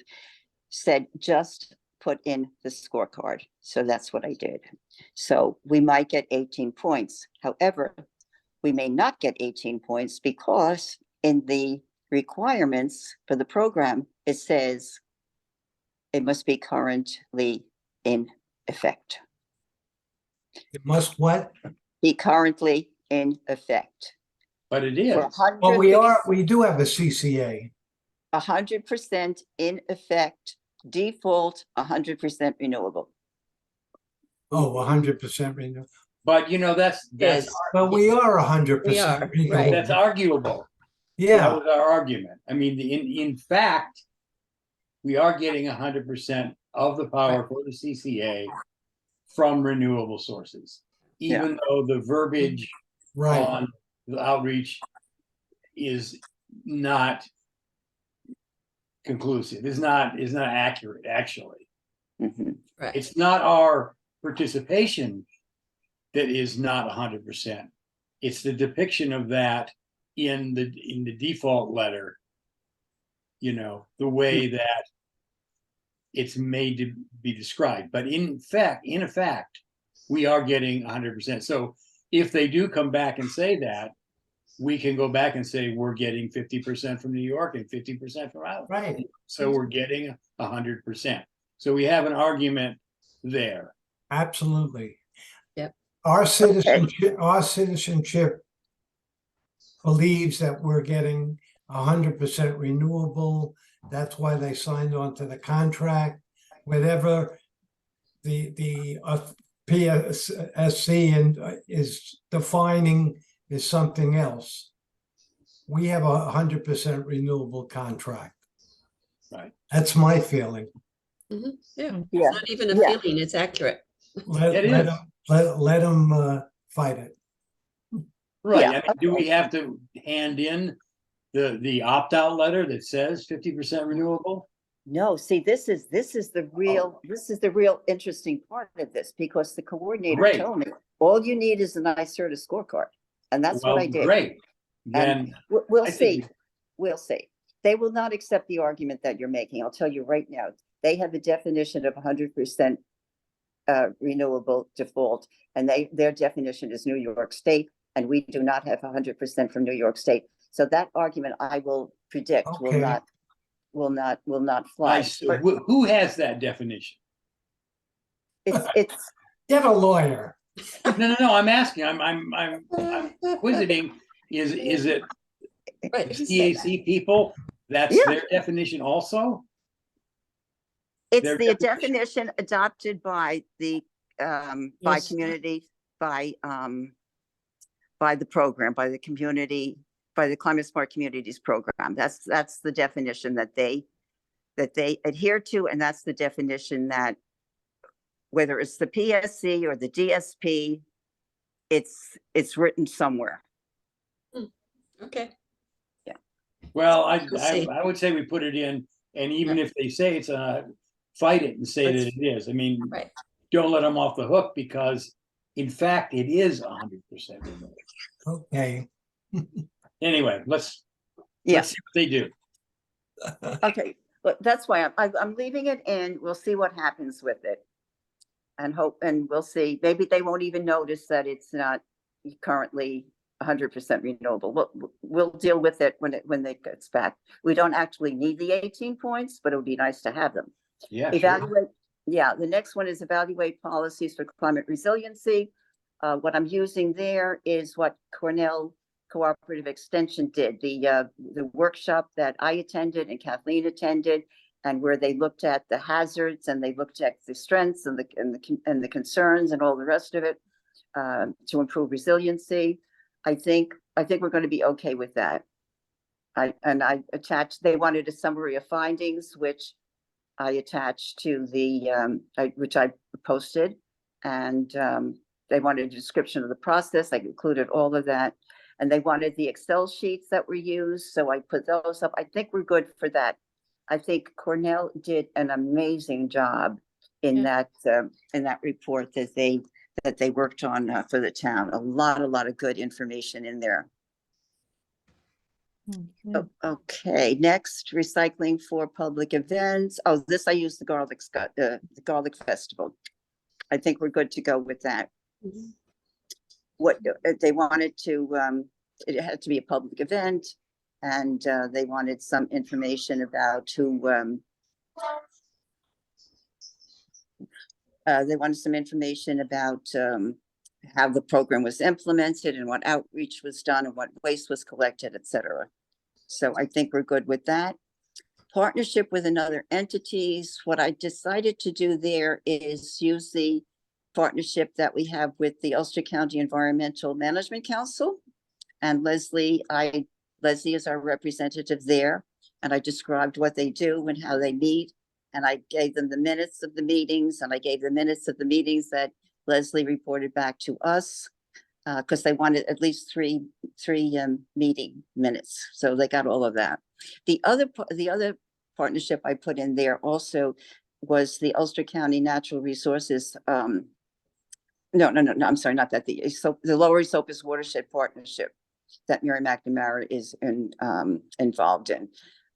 said, just put in the scorecard. So that's what I did. So we might get 18 points. However, we may not get 18 points because in the requirements for the program, it says it must be currently in effect. It must what? Be currently in effect. But it is. For Well, we do have a CCA. 100% in effect, default 100% renewable. Oh, 100% renewable. But you know, that's Yes. But we are We 100% are, right. renewable. that's arguable. That Yeah, was our argument. I mean, in fact, we are getting 100% of the power for the CCA from renewable sources, even though the verbiage right. on the outreach is not conclusive, is not accurate, actually. Mhm. Right. It's not our participation that is not 100%. It's the depiction of that in the default letter, you know, the way that it's made to be described. But in fact, we are getting 100%. So if they do come back and say that, we can go back and say we're getting 50% from New York and 50% from out. Right. So we're getting 100%. So we have an argument there. Absolutely. Yep. Our citizenship believes that we're getting 100% renewable. That's why they signed on to the contract. Whatever the PSC and is defining is something else. We have 100% renewable contract. Right. That's my feeling. Yeah, Yeah. it's not even a Yeah. feeling, it's accurate. It is. Let them fight it. Right. Yeah, I mean, do we have to hand in the opt-out letter that says 50% renewable? No, see, this is the real interesting part of this, because the coordinator Great. told me all you need is a nice sort of scorecard, and that's what Well, I did. great. Then We'll I see. think- We'll see. They will not accept the argument that you're making. I'll tell you right now. They have a definition of 100% renewable default, and their definition is New York State, and we do not have 100% from New York State. So that argument, I will predict, Okay. will not fly. nice. But Who has that definition? it's Get a lawyer. No. I'm asking. I'm quizzing. Is it Right, who said that? CAC people? That's Yeah. their definition also? It's Their the definition. definition adopted by the by Yes. community, by the program, by the community, by the Climate Smart Communities program. That's the definition that they adhere to, and that's the definition that, whether it's the PSC or the DSP, it's written somewhere. Okay, Well, We'll see. I would say we put it in, and even if they say it's fight it and say that it is. I mean, right. don't let them off the hook, because in fact it is 100% renewable. Okay. Anyway, let's Yeah. see what they do. Okay, but that's why I'm leaving it in. We'll see what happens with it, and we'll see. Maybe they won't even notice that it's not currently 100% renewable. We'll deal with it when it gets back. We don't actually need the 18 points, but it would be nice to have them. Yeah, sure. Evaluate. Yeah, the next one is evaluate policies for climate resiliency. What I'm using there is what Cornell Cooperative Extension did, the workshop that I attended and Kathleen attended, and where they looked at the hazards and they looked at the strengths and the concerns and all the rest of it to improve resiliency. I think we're going to be okay with that. I attached. They wanted a summary of findings, which I attached to which I posted, and they wanted a description of the process. I included all of that, and they wanted the Excel sheets that were used, so I put those up. I think we're good for that. I think Cornell did an amazing job in that report that they worked on for the town. A lot of good information in there. Okay. Okay, next, recycling for public events. Oh, this I used the the garlic festival. I think we're good to go with that. What they wanted to, it had to be a public event, and they wanted some information about who, they wanted some information about how the program was implemented and what outreach was done and what waste was collected, et cetera. So I think we're good with that. Partnership with another entities. What I decided to do there is use the partnership that we have with the Ulster County Environmental Management Council. And Leslie is our representative there. And I described what they do and how they meet. And I gave them the minutes of the meetings, and I gave the minutes of the meetings that Leslie reported back to us, because they wanted at least three meeting minutes. So they got all of that. The other partnership I put in there also was the Ulster County Natural Resources. No, I'm sorry, not that. The Lower Esopus Watershed Partnership that Mary McNamara is involved in.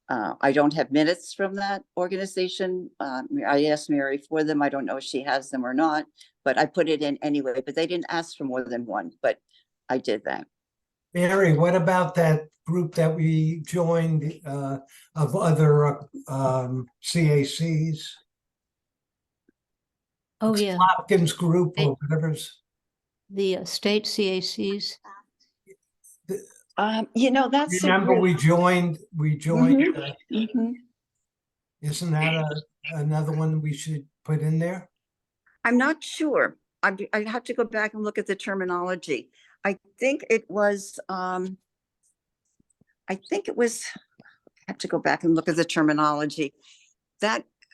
I don't have minutes from that organization. I asked Mary for them. I don't know if she has them or not, but I put it in anyway. But they didn't ask for more than one, but I did that. Mary, what about that group that we joined of other CACs? Oh, yeah, Hopkins group or whatever's. the state CACs. That's Remember, we joined. Mhm. Isn't that another one we should put in there? I'm not sure. I have to go back and look at the terminology. I think it was. I have to go back and look at the terminology.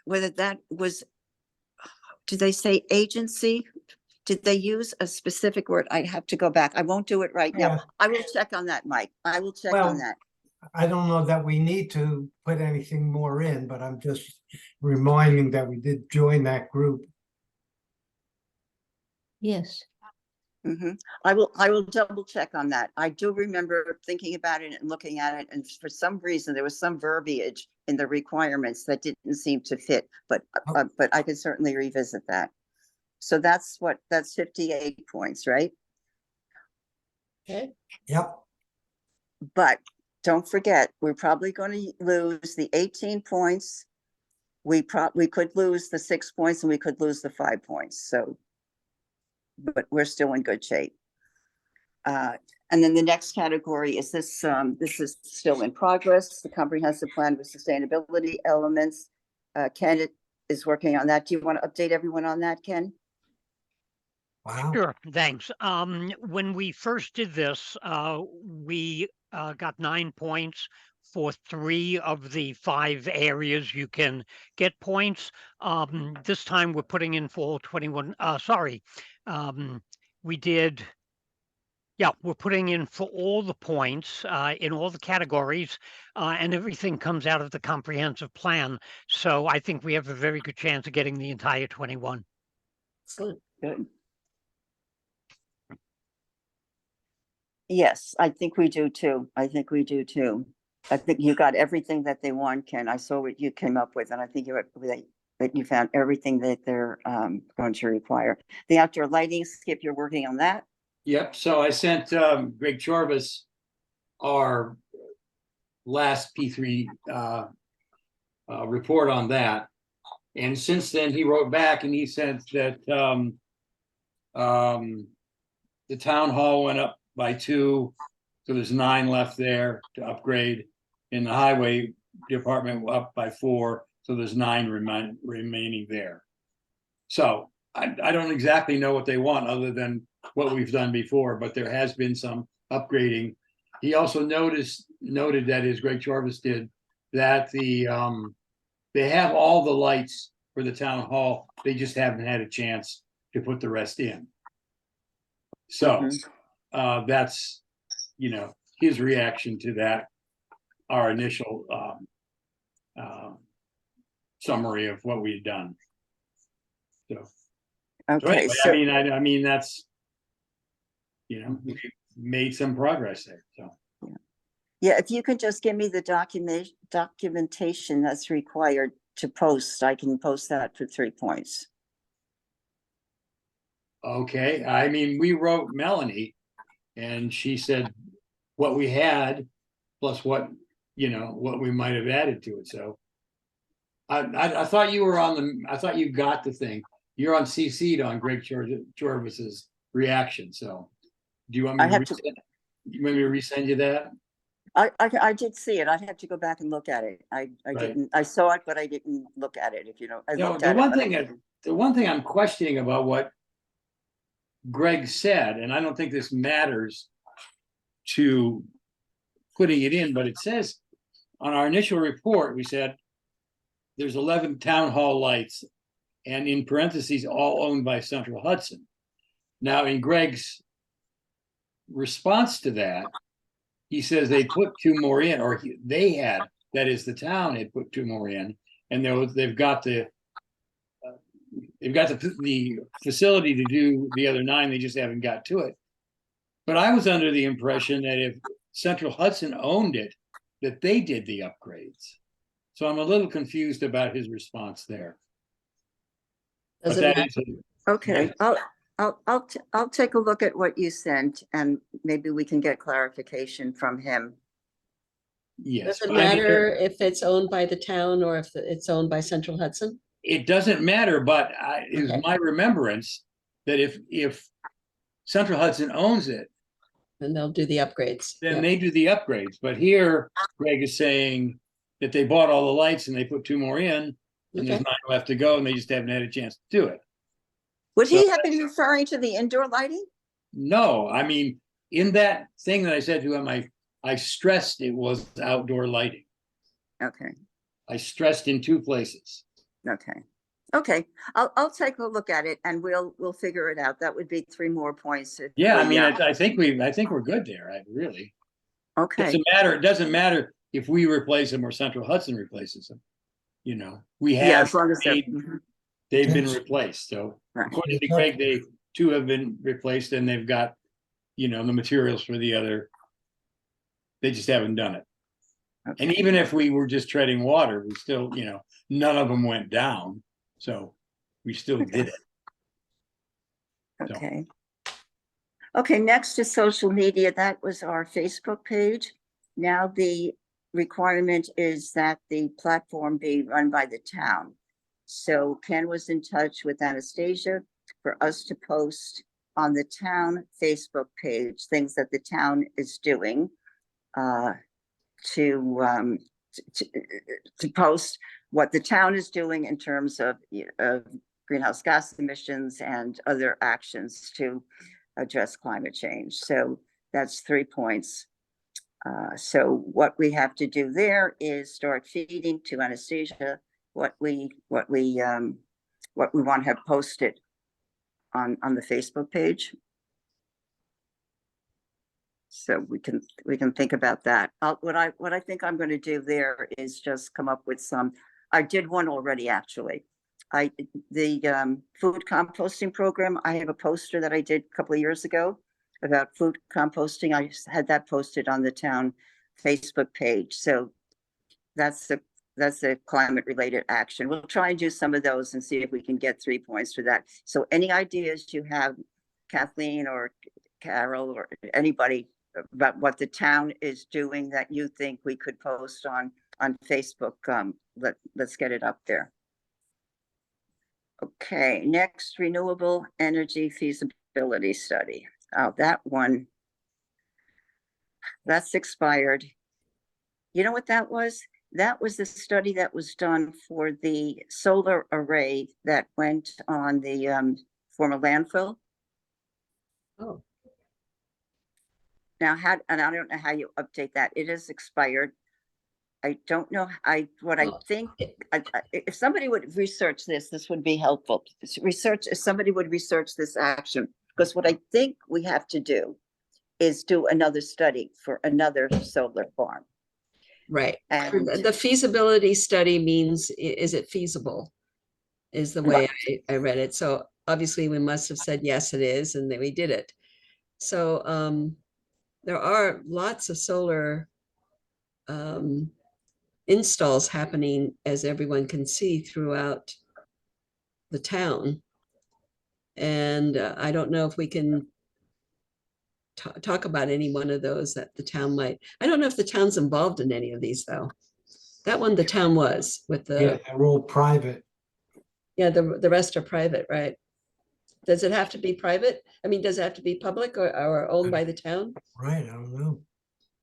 Whether that was. Did they say agency? Did they use a specific word? I have to go back. I won't do it right now. Yeah. I will check on that, Mike. I will check on that. I don't know that we need to put anything more in, but I'm just reminding that we did join that group. Yes. I will double check on that. I do remember thinking about it and looking at it, and for some reason there was some verbiage in the requirements that didn't seem to fit, but I can certainly revisit that. So that's 58 points, right? Okay. Yep. But don't forget, we're probably going to lose the 18 points. We could lose the 6 points, and we could lose the 5 points. So, but we're still in good shape. And then the next category is this. This is still in progress. The comprehensive plan with sustainability elements. Ken is working on that. Do you want to update everyone on that, Ken? Wow. Sure, thanks. When we first did this, we got 9 points for 3 of the 5 areas you can get points. This time we're putting in for 21. We did. Yeah, we're putting in for all the points in all the categories, and everything comes out of the comprehensive plan. So I think we have a very good chance of getting the entire 21. Excellent. Good. Yes, I think we do too. I think you got everything that they want, Ken. I saw what you came up with, and I think that you found everything that they're going to require. The outdoor lighting, Skip, you're working on that? Yep, so I sent Greg Chorvis our last P3 report on that. And since then, he wrote back and he said that the town hall went up by 2, so there's 9 left there to upgrade. In the highway department up by 4, so there's 9 remaining there. So I don't exactly know what they want other than what we've done before, but there has been some upgrading. He also noted that, as Greg Chorvis did, that they have all the lights for the town hall. They just haven't had a chance to put the rest in. So that's, his reaction to that, our initial summary of what we've done. So, Okay. so anyway, I mean that's, we made some progress there. So. Yeah. Yeah, if you could just give me the documentation that's required to post, I can post that for 3 points. Okay, I mean, we wrote Melanie and she said what we had plus what, what we might have added to it, so. I thought you were I thought you got the thing. You're on CC'd on Greg Jarvis's reaction, so. Do you want me I to have to- resend, you want me to resend you that? I did see it. I'd have to go back and look at it. I Right. didn't, I saw it, but I didn't look at it, if you know. I No, looked the at it, one but I thing, didn't- the one thing I'm questioning about what Greg said, and I don't think this matters to putting it in, but it says on our initial report, we said there's 11 town hall lights and in parentheses, all owned by Central Hudson. Now, in Greg's response to that, he says they put 2 more in, or they had, that is the town had put 2 more in, and they've got the facility to do the other 9, they just haven't got to it. But I was under the impression that if Central Hudson owned it, that they did the upgrades. So I'm a little confused about his response there. But Doesn't that matter. is, Okay, I'll take a look at what you sent and maybe we can get clarification from him. yes. Does it but I mean, matter if it's owned by the town or if it's owned by Central Hudson? it doesn't matter, but it was Okay. my remembrance that if Central Hudson owns it, And they'll do the upgrades. then Yeah. they do the upgrades. But here, Greg is saying that they bought all the lights and they put 2 more in, and there's Okay. 9 left to go, and they just haven't had a chance to do it. Would So- he have been referring to the indoor lighting? No, I mean, in that thing that I said to him, I stressed it was outdoor lighting. Okay, I stressed in 2 places. okay. Okay, I'll take a look at it and we'll figure it out. That would be 3 more points. if Yeah, I we, mean, I think we're good there. Really. Okay, It doesn't matter if we replace them or Central Hudson replaces them. We yeah, have, as long as they're, they've been Yes. replaced. So Right. according to Greg, 2 have been replaced and they've got, the materials for the other. They just haven't done it. And okay. even if we were just treading water, we still, none of them went down. So we still did it. Okay. Okay, next is social media. That was our Facebook page. Now the requirement is that the platform be run by the town. So Ken was in touch with Anastasia for us to post on the town Facebook page, things that the town is doing, to post what the town is doing in terms of greenhouse gas emissions and other actions to address climate change. So that's 3 points. So what we have to do there is start feeding to Anastasia what we want to have posted on the Facebook page. So we can think about that. What I think I'm going to do there is just come up with some. I did one already, actually. The food composting program. I have a poster that I did a couple of years ago about food composting. I had that posted on the town Facebook page. So that's a climate related action. We'll try and do some of those and see if we can get 3 points for that. So any ideas you have, Kathleen or Carol or anybody, about what the town is doing that you think we could post on Facebook, let's get it up there. Okay, next, renewable energy feasibility study. Oh, that one, that's expired. You know what that was? That was the study that was done for the solar array that went on the former landfill. Oh, Now, and I don't know how you update that. It is expired. I don't know. What I Well, think, if somebody would research this, this would be helpful. If somebody would research this action, because what I think we have to do is do another study for another solar farm. right. And The feasibility study means, is it feasible? Is the way I read it. So obviously we must have said, yes, it is, and then we did it. So there are lots of solar installs happening, as everyone can see, throughout the town. And I don't know if we can talk about any one of those that the town might. I don't know if the town's involved in any of these, though. That one, the town was with Yeah, the, they're all private. yeah, the rest are private, right? Does it have to be private? I mean, does it have to be public or owned by the town? Right, I don't know.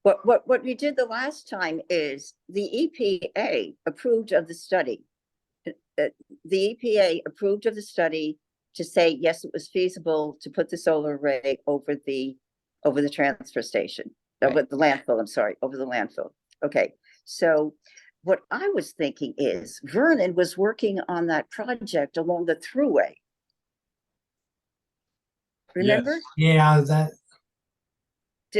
What we did the last time is the EPA approved of the study. The EPA approved of the study to say, yes, it was feasible to put the solar array over the transfer station, over the landfill, I'm sorry, over the landfill. Okay, so what I was thinking is Vernon was working on that project along the thruway. Remember? Yeah, that,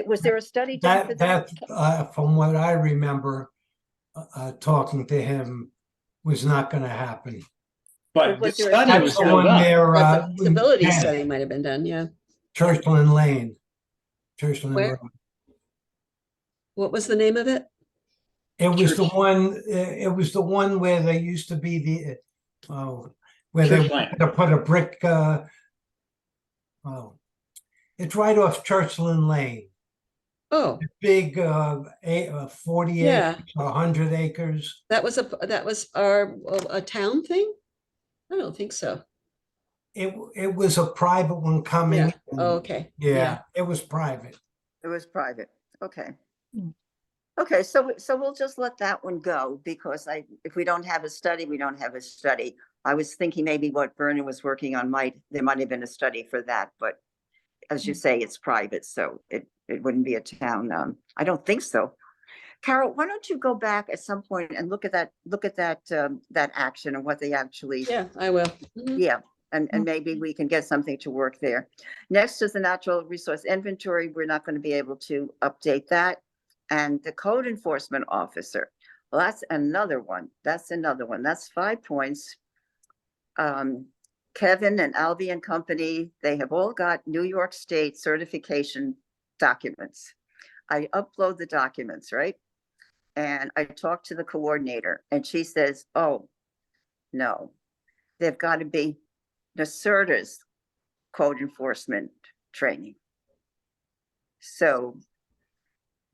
Was there a study done for that, that? from what I remember, talking to him, was not gonna happen. But the Was there a study study was That's the still one done. there, The feasibility yeah, study might have been done, yeah. Churchland Lane. Churchland Where? Road. What was the name of it? It was the Church. one, it was the one where there used to be the, where they Church Lane. wanted to put a brick, oh, it's right off Churchland Lane. Oh, Big, 40 Yeah. acres, 100 acres. that was a town thing? I don't think so. It was a private one coming. Yeah. in. Oh, okay. Yeah, it was private. It was private. Okay. Mm. Okay, so we'll just let that one go because if we don't have a study, we don't have a study. I was thinking maybe what Vernon was working on there might have been a study for that, but as you say, it's private, so it wouldn't be a town. I don't think so. Carol, why don't you go back at some point and look at that action and what they actually, Yeah, I will. Mhm. yeah. And maybe we can get something to work there. Next is the natural resource inventory. We're not going to be able to update that. And the code enforcement officer. Well, that's another one. That's 5 points. Kevin and Albie and company, they have all got New York State certification documents. I upload the documents, right? And I talked to the coordinator and she says, oh, no, they've got to be NYSERDA's code enforcement training. So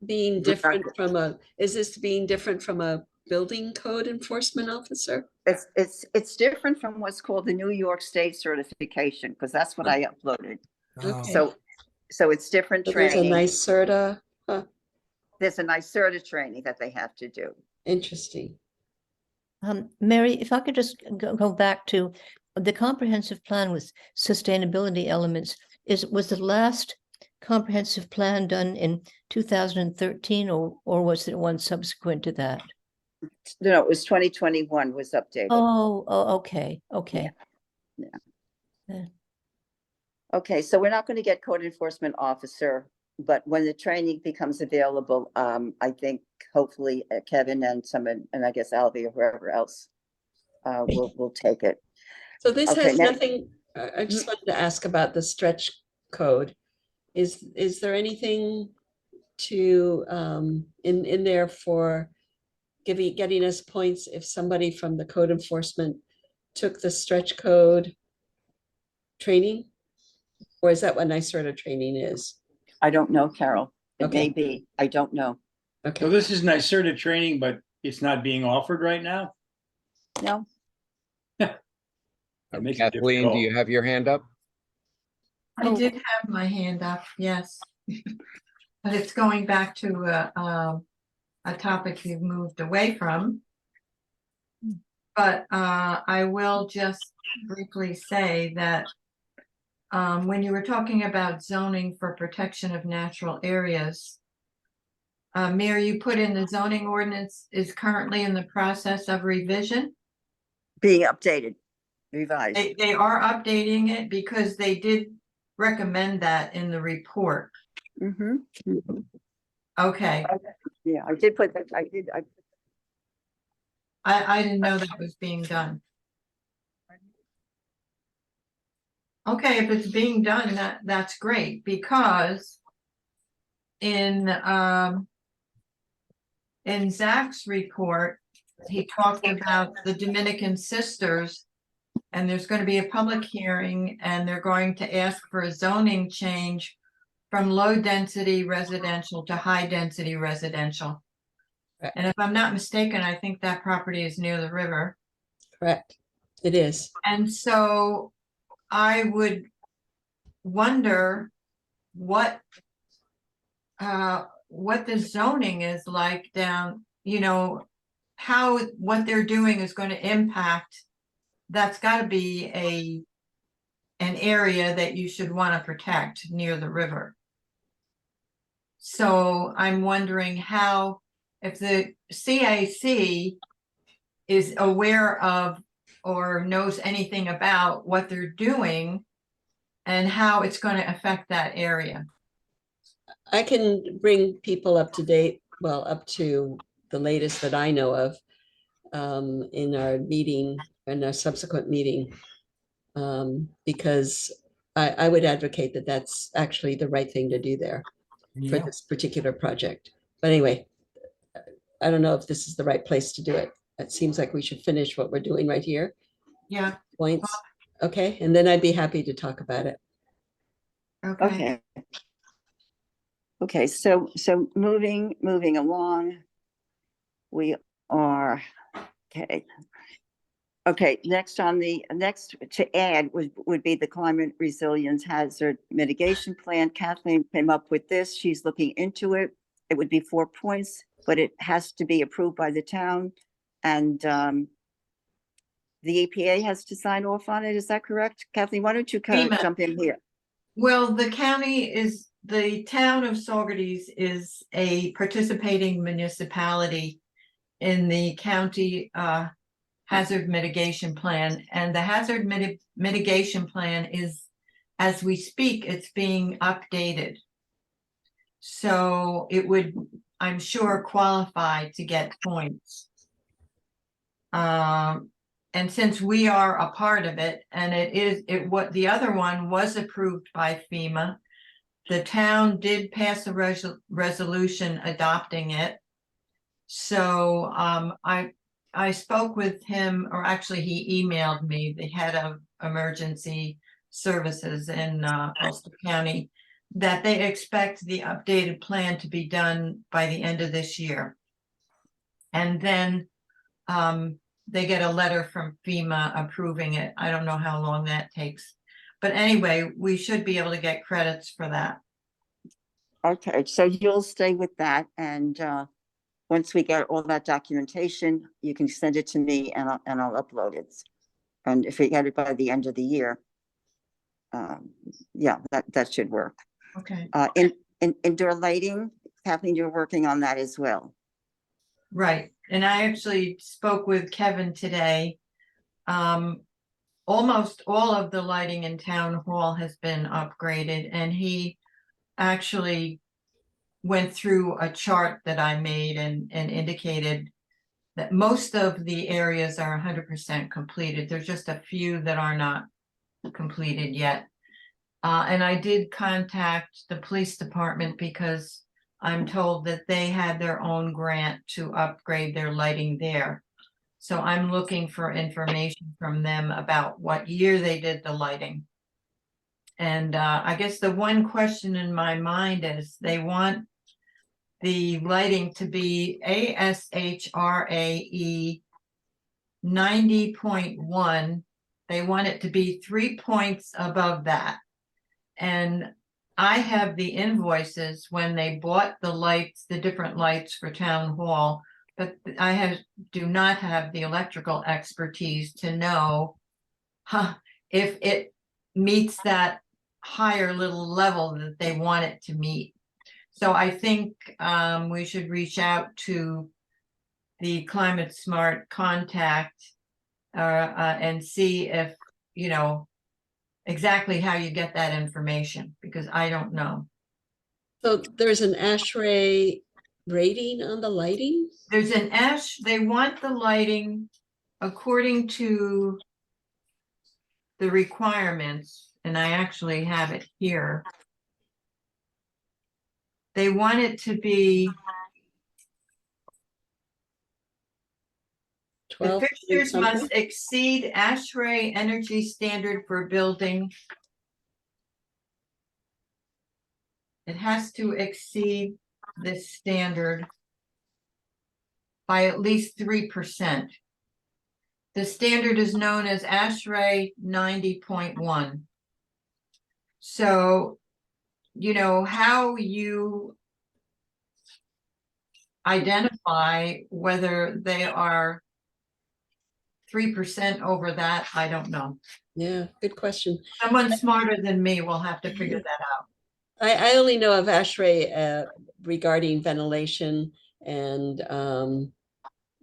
Being different from is this being different from a building code enforcement officer? it's different from what's called the New York State certification, because that's what I uploaded. Okay. So it's different So there's a training. NYSERDA. There's a NYSERDA training that they have to do. Interesting. Mary, if I could just go back to the comprehensive plan with sustainability elements, was the last comprehensive plan done in 2013 or was it one subsequent to that? No, it was 2021 was updated. Oh, okay. Yeah. Okay, so we're not going to get code enforcement officer, but when the training becomes available, I think hopefully Kevin and I guess Albie or whoever else will take it. So this Okay, has now- nothing, I just wanted to ask about the stretch code. Is there anything to in there for getting us points if somebody from the code enforcement took the stretch code training? Or is that what NYSERDA training is? I don't know, Carol. It Okay. may be. I don't know. So Okay. this is NYSERDA training, but it's not being offered right now? No, That makes it Kathleen, do difficult. you have your hand up? I Oh. did have my hand up, yes. But it's going back to a topic you've moved away from. But I will just briefly say that when you were talking about zoning for protection of natural areas, Mayor, you put in the zoning ordinance is currently in the process of revision. being updated, revised. They are updating it because they did recommend that in the report. Mm-hmm. Okay, Yeah, I did put that. I didn't know that was being done. Okay, if it's being done, that's great, because in in Zach's report, he talked about the Dominican Sisters. And there's going to be a public hearing and they're going to ask for a zoning change from low density residential to high density residential. Right. And if I'm not mistaken, I think that property is near the river. Correct. It is. And so I would wonder what the zoning is like down, how what they're doing is going to impact. That's got to be an area that you should want to protect near the river. So I'm wondering how, if the CAC is aware of or knows anything about what they're doing and how it's going to affect that area. I can bring people up to date, well, up to the latest that I know of in our meeting and our subsequent meeting, because I would advocate that that's actually the right thing to do there for Yeah. this particular project. But anyway, I don't know if this is the right place to do it. It seems like we should finish what we're doing right here. Yeah. Points. Okay, and then I'd be happy to talk about it. Okay. Okay, so moving along, we are, okay. Okay, next to add would be the climate resilience hazard mitigation plan. Kathleen came up with this. She's looking into it. It would be 4 points, but it has to be approved by the town. And the EPA has to sign off on it. Is that correct? Kathleen, why don't you kind of FEMA. jump in here? Well, the town of Saugerties is a participating municipality in the county hazard mitigation plan, and the hazard mitigation plan is, as we speak, it's being updated. So it would, I'm sure, qualify to get points. And since we are a part of it, and what the other one was approved by FEMA, the town did pass a resolution adopting it. So I spoke with him, or actually he emailed me, the head of emergency services in Ulster County, that they expect the updated plan to be done by the end of this year. And then they get a letter from FEMA approving it. I don't know how long that takes. But anyway, we should be able to get credits for that. Okay, so you'll stay with that, and once we get all that documentation, you can send it to me and I'll upload it. And if we get it by the end of the year, yeah, that should work. Okay. Indoor lighting, Kathleen, you're working on that as well. Right. And I actually spoke with Kevin today. Almost all of the lighting in town hall has been upgraded, and he actually went through a chart that I made and indicated that most of the areas are 100% completed. There's just a few that are not completed yet. And I did contact the police department because I'm told that they had their own grant to upgrade their lighting there. So I'm looking for information from them about what year they did the lighting. And I guess the one question in my mind is they want the lighting to be ASHRAE 90.1. They want it to be 3 points above that. And I have the invoices when they bought the lights, the different lights for town hall, but I do not have the electrical expertise to know if it meets that higher little level that they want it to meet. So I think we should reach out to the Climate Smart contact and see if, exactly how you get that information, because I don't know. So there's an ASHRAE rating on the lighting? There's an they want the lighting according to the requirements, and I actually have it here. They want it to be The 12 point fixtures something? must exceed ASHRAE energy standard for building. It has to exceed this standard by at least 3%. The standard is known as ASHRAE 90.1. So, you know, how you identify whether they are 3% over that, I don't know. Yeah, good question. Someone smarter than me will have to figure that out. I only know of ASHRAE regarding ventilation and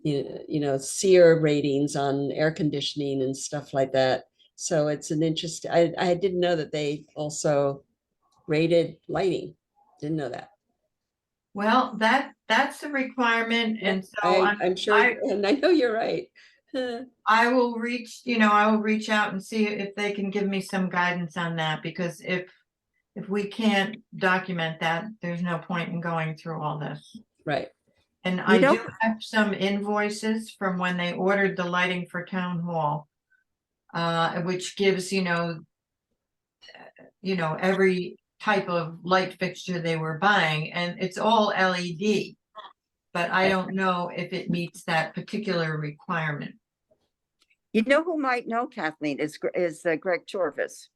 you know, SEER ratings on air conditioning and stuff like that. So it's an interest. I didn't know that they also rated lighting. Didn't know that. Well, that's a requirement, and so I'm sure, and I know you're right. I will reach, you know, I will reach out and see if they can give me some guidance on that, because if we can't document that, there's no point in going through all this. Right. And I know- do have some invoices from when they ordered the lighting for town hall, which gives, you know, every type of light fixture they were buying, and it's all LED. But I don't know if it meets that particular requirement. You know who might know, Kathleen, is Greg Torvis.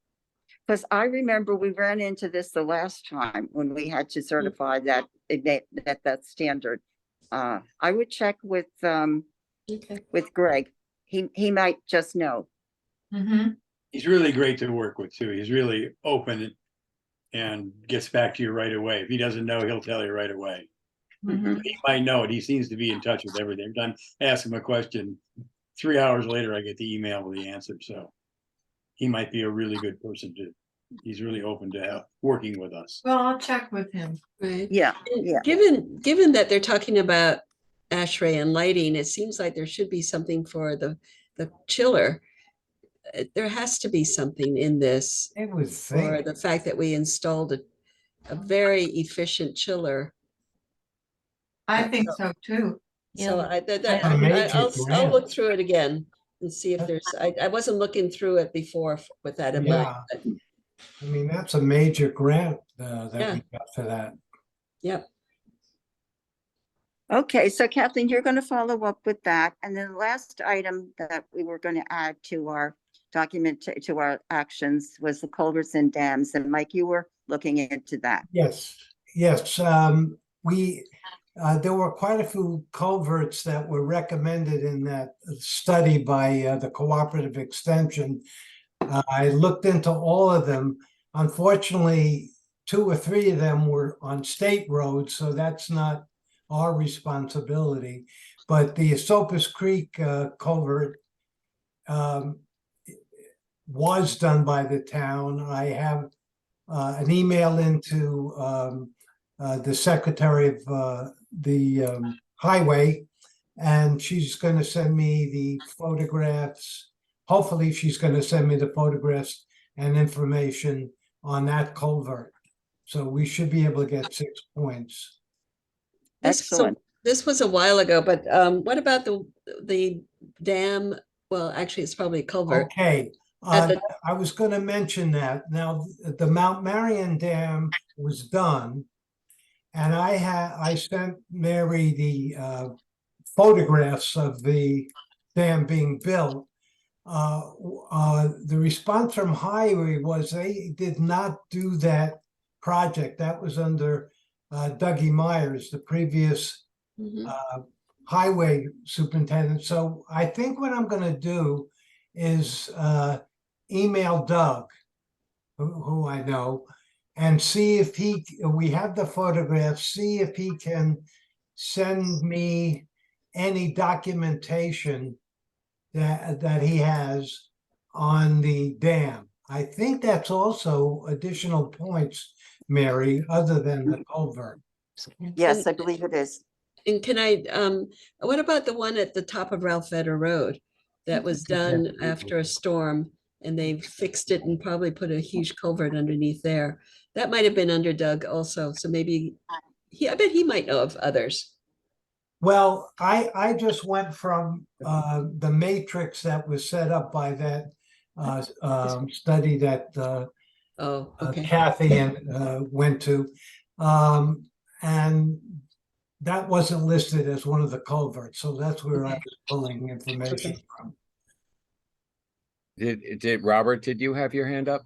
Because I remember we ran into this the last time when we had to certify that standard. I would check with Greg. He might just know. Mhm. He's really great to work with too. He's really open and gets back to you right away. If he doesn't know, he'll tell you right away. Mhm. He might know it. He seems to be in touch with everything. Every time I ask him a question, 3 hours later, I get the email with the answer. So he might be a really good person he's really open to working with us. Well, I'll check with him. Right. Yeah, And yeah. Given that they're talking about ASHRAE and lighting, it seems like there should be something for the chiller. There has to be something in this It would for think. the fact that we installed a very efficient chiller. I think so too. So Yeah, A major I'll grant. look through it again and see if That's- there's, I wasn't looking through it before with that in mind. Yeah. But I mean, that's a major grant that Yeah. we got for that. Yep. Okay, so Kathleen, you're going to follow up with that. And then the last item that we were going to add to our document, to our actions, was the culverts and dams. And Mike, you were looking into that. Yes, yes. There were quite a few culverts that were recommended in that study by the Cooperative Extension. I looked into all of them. Unfortunately, 2 or 3 of them were on state roads, so that's not our responsibility. But the Esopus Creek culvert was done by the town. I have an email into the secretary of the highway, and she's going to send me the photographs. Hopefully, she's going to send me the photographs and information on that culvert. So we should be able to get 6 points. Excellent. This was a while ago, but what about the dam? Well, actually, it's probably a culvert. Okay, At the- I was going to mention that. Now, the Mount Marion Dam was done, and I sent Mary the photographs of the dam being built. The response from Highway was they did not do that project. That was under Dougie Myers, the previous Mhm. highway superintendent. So I think what I'm going to do is email Doug, who I know, and see if we have the photographs, see if he can send me any documentation that he has on the dam. I think that's also additional points, Mary, other than the culvert. Yes, I believe it is. And what about the one at the top of Ralph Vedder Road that was done after a storm and they fixed it and probably put a huge culvert underneath there? That might have been under Doug also. So maybe I bet he might know of others. Well, I just went from the matrix that was set up by that study that Oh, okay. Kathy and went to. And that wasn't listed as one of the culverts, so that's where I Okay. was pulling information Okay. from. Did Robert, did you have your hand up?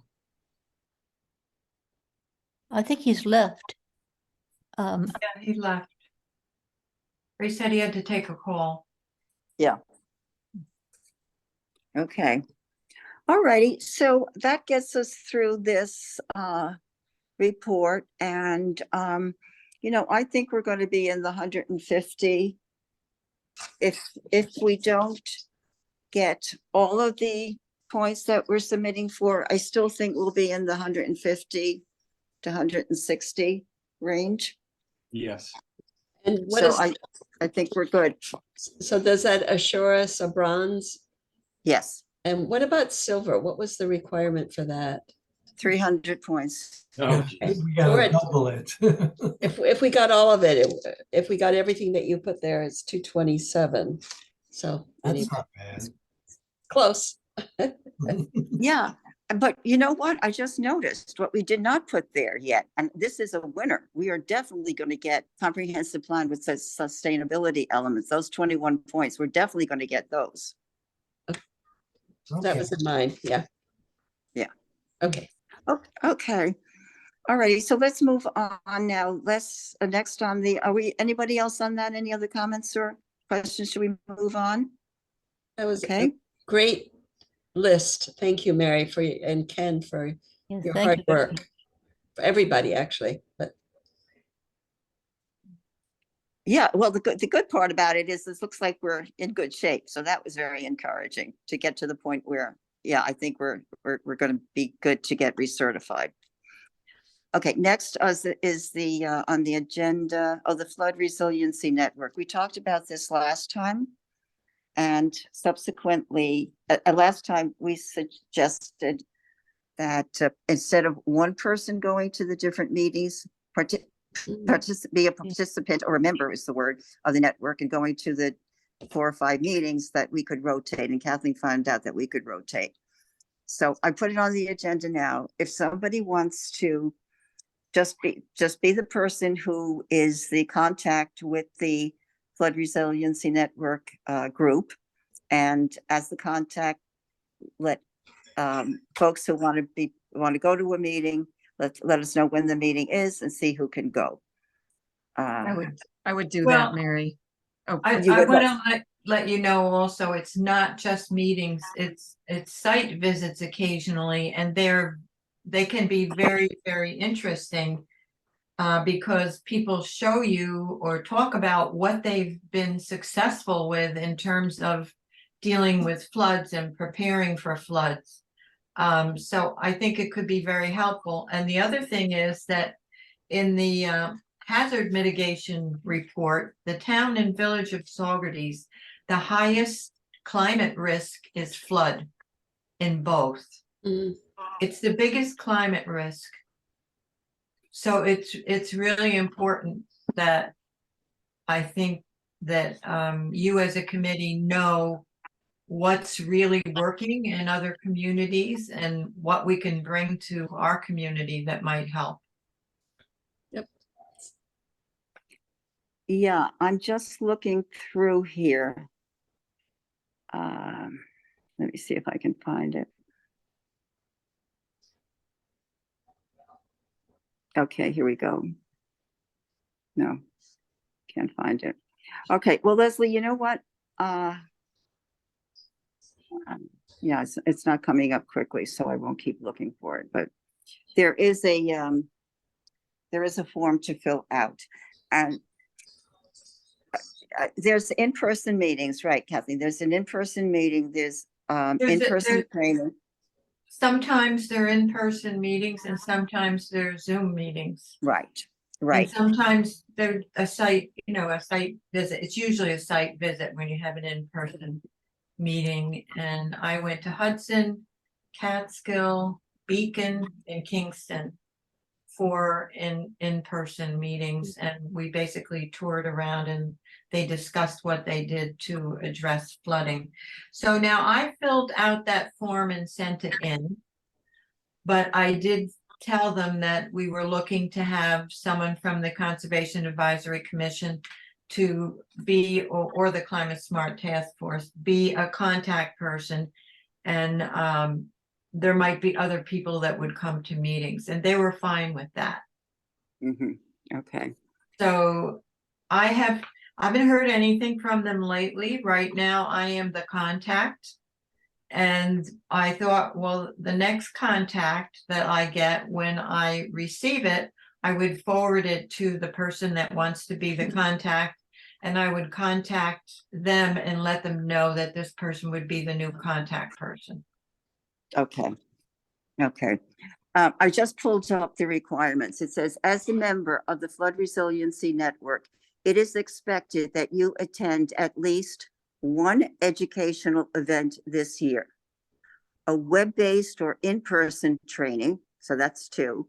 I think he's left. Yeah, he left. He said he had to take a call. Okay. All righty, so that gets us through this report, and you know, I think we're going to be in the 150. If we don't get all of the points that we're submitting for, I still think we'll be in the 150 to 160 range. Yes. And what So is, I think we're good. so does that assure us a bronze? Yes, And what about silver? What was the requirement for that? 300 points. Oh, Okay. We So we're gotta at- double it. If we got all of it, if we got everything that you put there, it's 227. So That's anyway, not bad. close. Yeah, but you know what? I just noticed what we did not put there yet, and this is a winner. We are definitely going to get comprehensive plan with sustainability elements. Those 21 points, we're definitely going to get those. That Okay. was in mind. Yeah. Yeah. Okay. Okay. All righty. So let's move on now. Let's next on the, are we, anybody else on that? Any other comments or questions? Should we move on? That was Okay. a great list. Thank you, Mary, and Ken for Yeah, your thank hard you. work. For everybody, actually, but Yeah, well, the good part about it is this looks like we're in good shape. So that was very encouraging to get to the point where, yeah, I think we're going to be good to get recertified. Okay, next is the on the agenda of the Flood Resiliency Network. We talked about this last time. And subsequently, last time we suggested that instead of one person going to the different meetings, be a participant or a member is the word of the network and going to the 4 or 5 meetings, that we could rotate, and Kathleen found out that we could rotate. So I put it on the agenda now. If somebody wants to just be the person who is the contact with the Flood Resiliency Network group, and as the contact, let folks who want to go to a meeting, let us know when the meeting is and see who can go. I would do Well, that, Mary. Oh, I You would want to let you know also, it's not just meetings, it's site visits occasionally, and they can be very, very interesting. Because people show you or talk about what they've been successful with in terms of dealing with floods and preparing for floods. So I think it could be very helpful. And the other thing is that in the hazard mitigation report, the town and village of Saugerties, the highest climate risk is flood in both. mm, It's the biggest climate risk. So it's really important that I think that you as a committee know what's really working in other communities and what we can bring to our community that might help. Yeah, I'm just looking through here. Let me see if I can find it. Okay, here we go. No, can't find it. Okay, well, Leslie, you know what? Yeah, it's not coming up quickly, so I won't keep looking for it, but there is a form to fill out, and there's in-person meetings, right, Kathleen? There's an in-person meeting, there's in-person training. Sometimes they're in-person meetings and sometimes they're Zoom meetings. Right, And right. sometimes they're a site visit. It's usually a site visit when you have an in-person meeting. And I went to Hudson, Catskill, Beacon, and Kingston. 4 in-person meetings, and we basically toured around and they discussed what they did to address flooding. So now I filled out that form and sent it in. But I did tell them that we were looking to have someone from the Conservation Advisory Commission to be, or the Climate Smart Task Force, be a contact person. And there might be other people that would come to meetings, and they were fine with that. Okay. So I haven't heard anything from them lately. Right now, I am the contact. And I thought, well, the next contact that I get when I receive it, I would forward it to the person that wants to be the contact. And I would contact them and let them know that this person would be the new contact person. Okay. Okay. I just pulled up the requirements. It says, as a member of the Flood Resiliency Network, it is expected that you attend at least one educational event this year, a web-based or in-person training, so that's 2,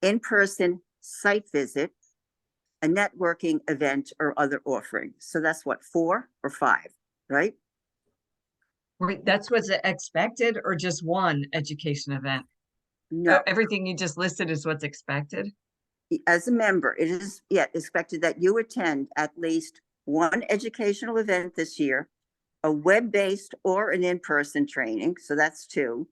in-person site visit, a networking event or other offering. So that's what, 4 or 5, right? Wait, that's what's expected, or just one education event? No, Everything you just listed is what's expected? as a member, it is expected that you attend at least one educational event this year, a web-based or an in-person training, so that's 2,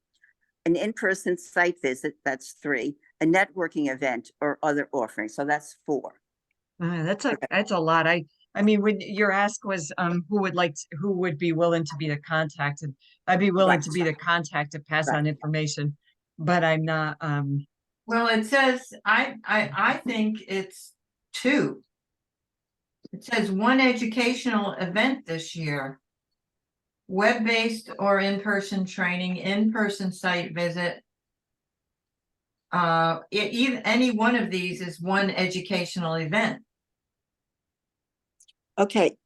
an in-person site visit, that's 3, a networking event or other offering, so that's 4. That's a lot. I mean, when your ask was, who would be willing to be the contact, and I'd be willing to be the contact to pass on information, but I'm not, Well, it says, I think it's 2. It says 1 educational event this year. Web-based or in-person training, in-person site visit. Any one of these is 1 educational event. Okay.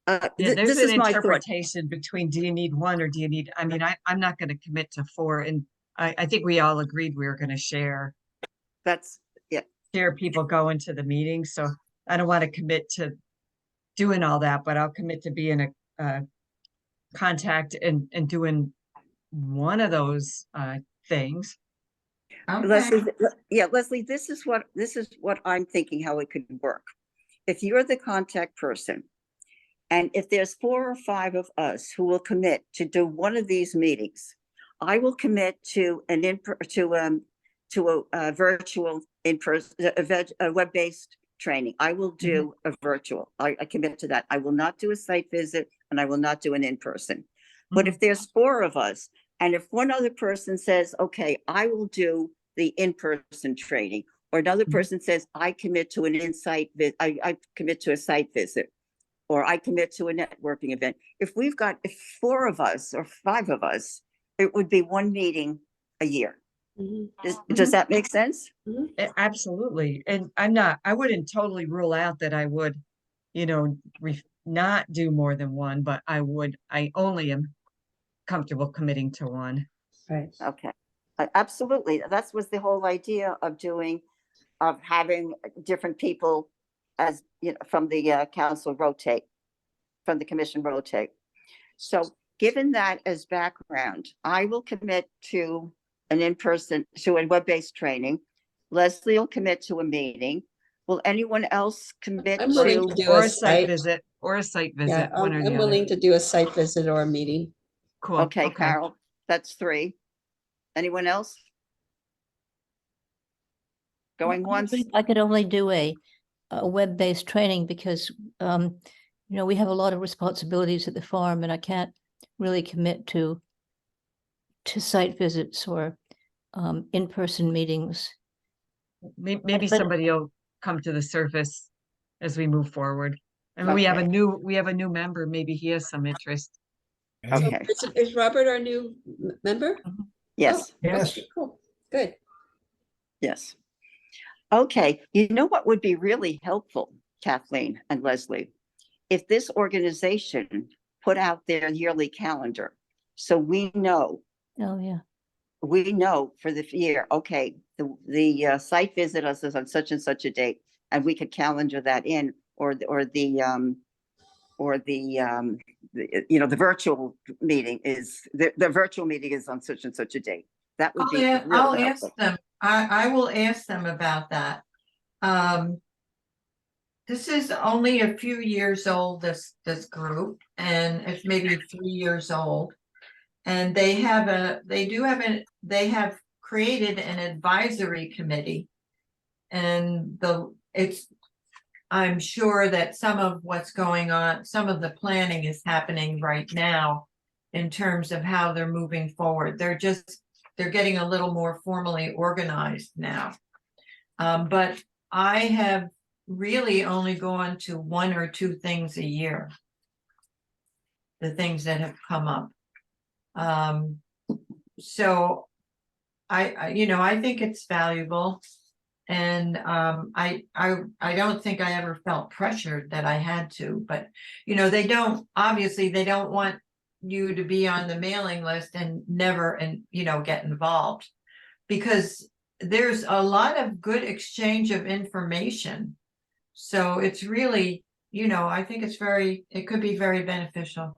yeah, there's This is an my thought. interpretation between, do you need 1 or do you need, I mean, I'm not gonna commit to 4, and I think we all agreed we were gonna share That's, people going to the meeting, so I don't want to commit to doing all that, but I'll commit to being a contact and doing one of those things. Okay. Leslie, this is what I'm thinking how it could work. If you're the contact person, and if there's 4 or 5 of us who will commit to do one of these meetings, I will commit to a virtual in-person, a web-based training. I will do a virtual. I commit to that. I will not do a site visit, and I will not do an in-person. But if there's 4 of us, and if one other person says, okay, I will do the in-person training, or another person says, I commit to an I commit to a site visit, or I commit to a networking event. If 4 of us or 5 of us, it would be 1 meeting a year. Does that make sense? Absolutely. And I wouldn't totally rule out that I would, not do more than 1, but I only am comfortable committing to 1. Right. Okay, absolutely. That was the whole idea of having different people as, from the council rotate, from the commission rotate. So given that as background, I will commit to an in-person, to a web-based training. Leslie will commit to a meeting. Will anyone else commit I'm willing to do Or a a site site. visit, or a site Yeah, visit, one or I'm the other. willing to do a site visit or a meeting. Cool. Okay, Carol, that's 3. Anyone else? Going once? I could only do a web-based training because, we have a lot of responsibilities at the farm, and I can't really commit to site visits or in-person meetings. Maybe But- somebody will come to the surface as we move forward. And we have a new member, maybe he has some interest. Okay, Is Robert our new member? yes, Yes. Okay, cool, good. yes. Okay, you know what would be really helpful, Kathleen and Leslie? If this organization put out their yearly calendar, so we know Oh, yeah. for the year, okay, the site visit us is on such and such a date, and we could calendar that in, or the the virtual meeting is, the virtual meeting is on such and such a date. That would be I'll really ask helpful. them. I will ask them about that. This is only a few years old, this group, and it's maybe 3 years old. And they have created an advisory committee. And I'm sure that some of what's going on, some of the planning is happening right now in terms of how they're moving forward. They're getting a little more formally organized now. But I have really only gone to 1 or 2 things a year. The things that have come up. So I think it's valuable. And I don't think I ever felt pressured that I had to, but they don't want you to be on the mailing list and never get involved, because there's a lot of good exchange of information. So it's really, I think it could be very beneficial.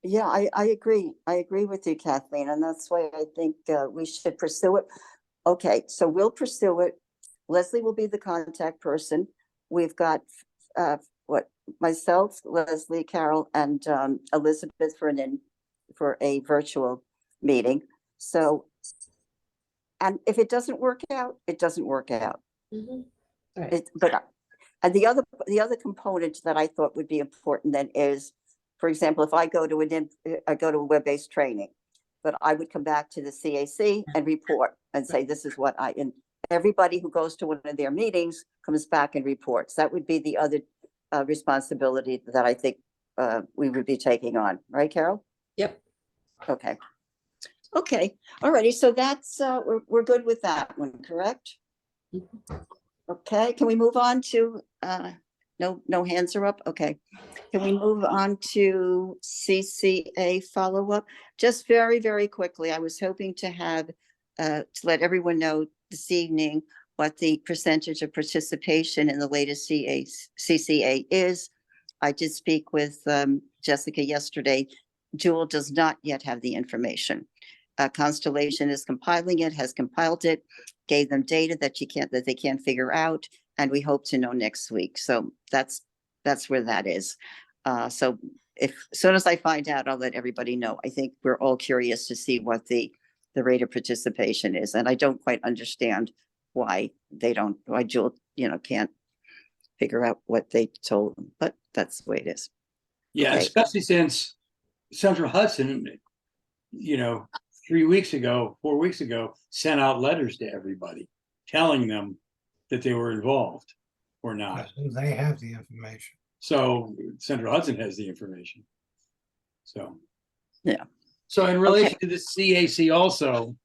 Yeah, I agree. I agree with you, Kathleen, and that's why I think we should pursue it. Okay, so we'll pursue it. Leslie will be the contact person. We've got myself, Leslie, Carol, and Elizabeth for a virtual meeting. So, and if it doesn't work out, it doesn't work out. All right. And the other component that I thought would be important then is, for example, if I go to a web-based training, but I would come back to the CAC and report and say, this is what and everybody who goes to one of their meetings comes back and reports. That would be the other responsibility that I think we would be taking on. Right, Carol? Yep. Okay. Okay. Alrighty. So that's, we're good with that one, correct? Okay. Can we move on to, no hands are up? Okay. Can we move on to CCA follow-up? Just very, very quickly, I was hoping to have, to let everyone know this evening what the percentage of participation in the latest CCA is. I did speak with Jessica yesterday. Jewel does not yet have the information. Constellation is compiling it, has compiled it, gave them data that they can't figure out, and we hope to know next week. So that's where that is. So as soon as I find out, I'll let everybody know. I think we're all curious to see what the rate of participation is, and I don't quite understand why Jewel, can't figure out what they told them, but that's the way it is. Yeah, Okay. especially since Central Hudson, 4 weeks ago, sent out letters to everybody telling them that they were involved or not. They have the information. So Central Hudson has the information. So, yeah. So in relation to the CAC also,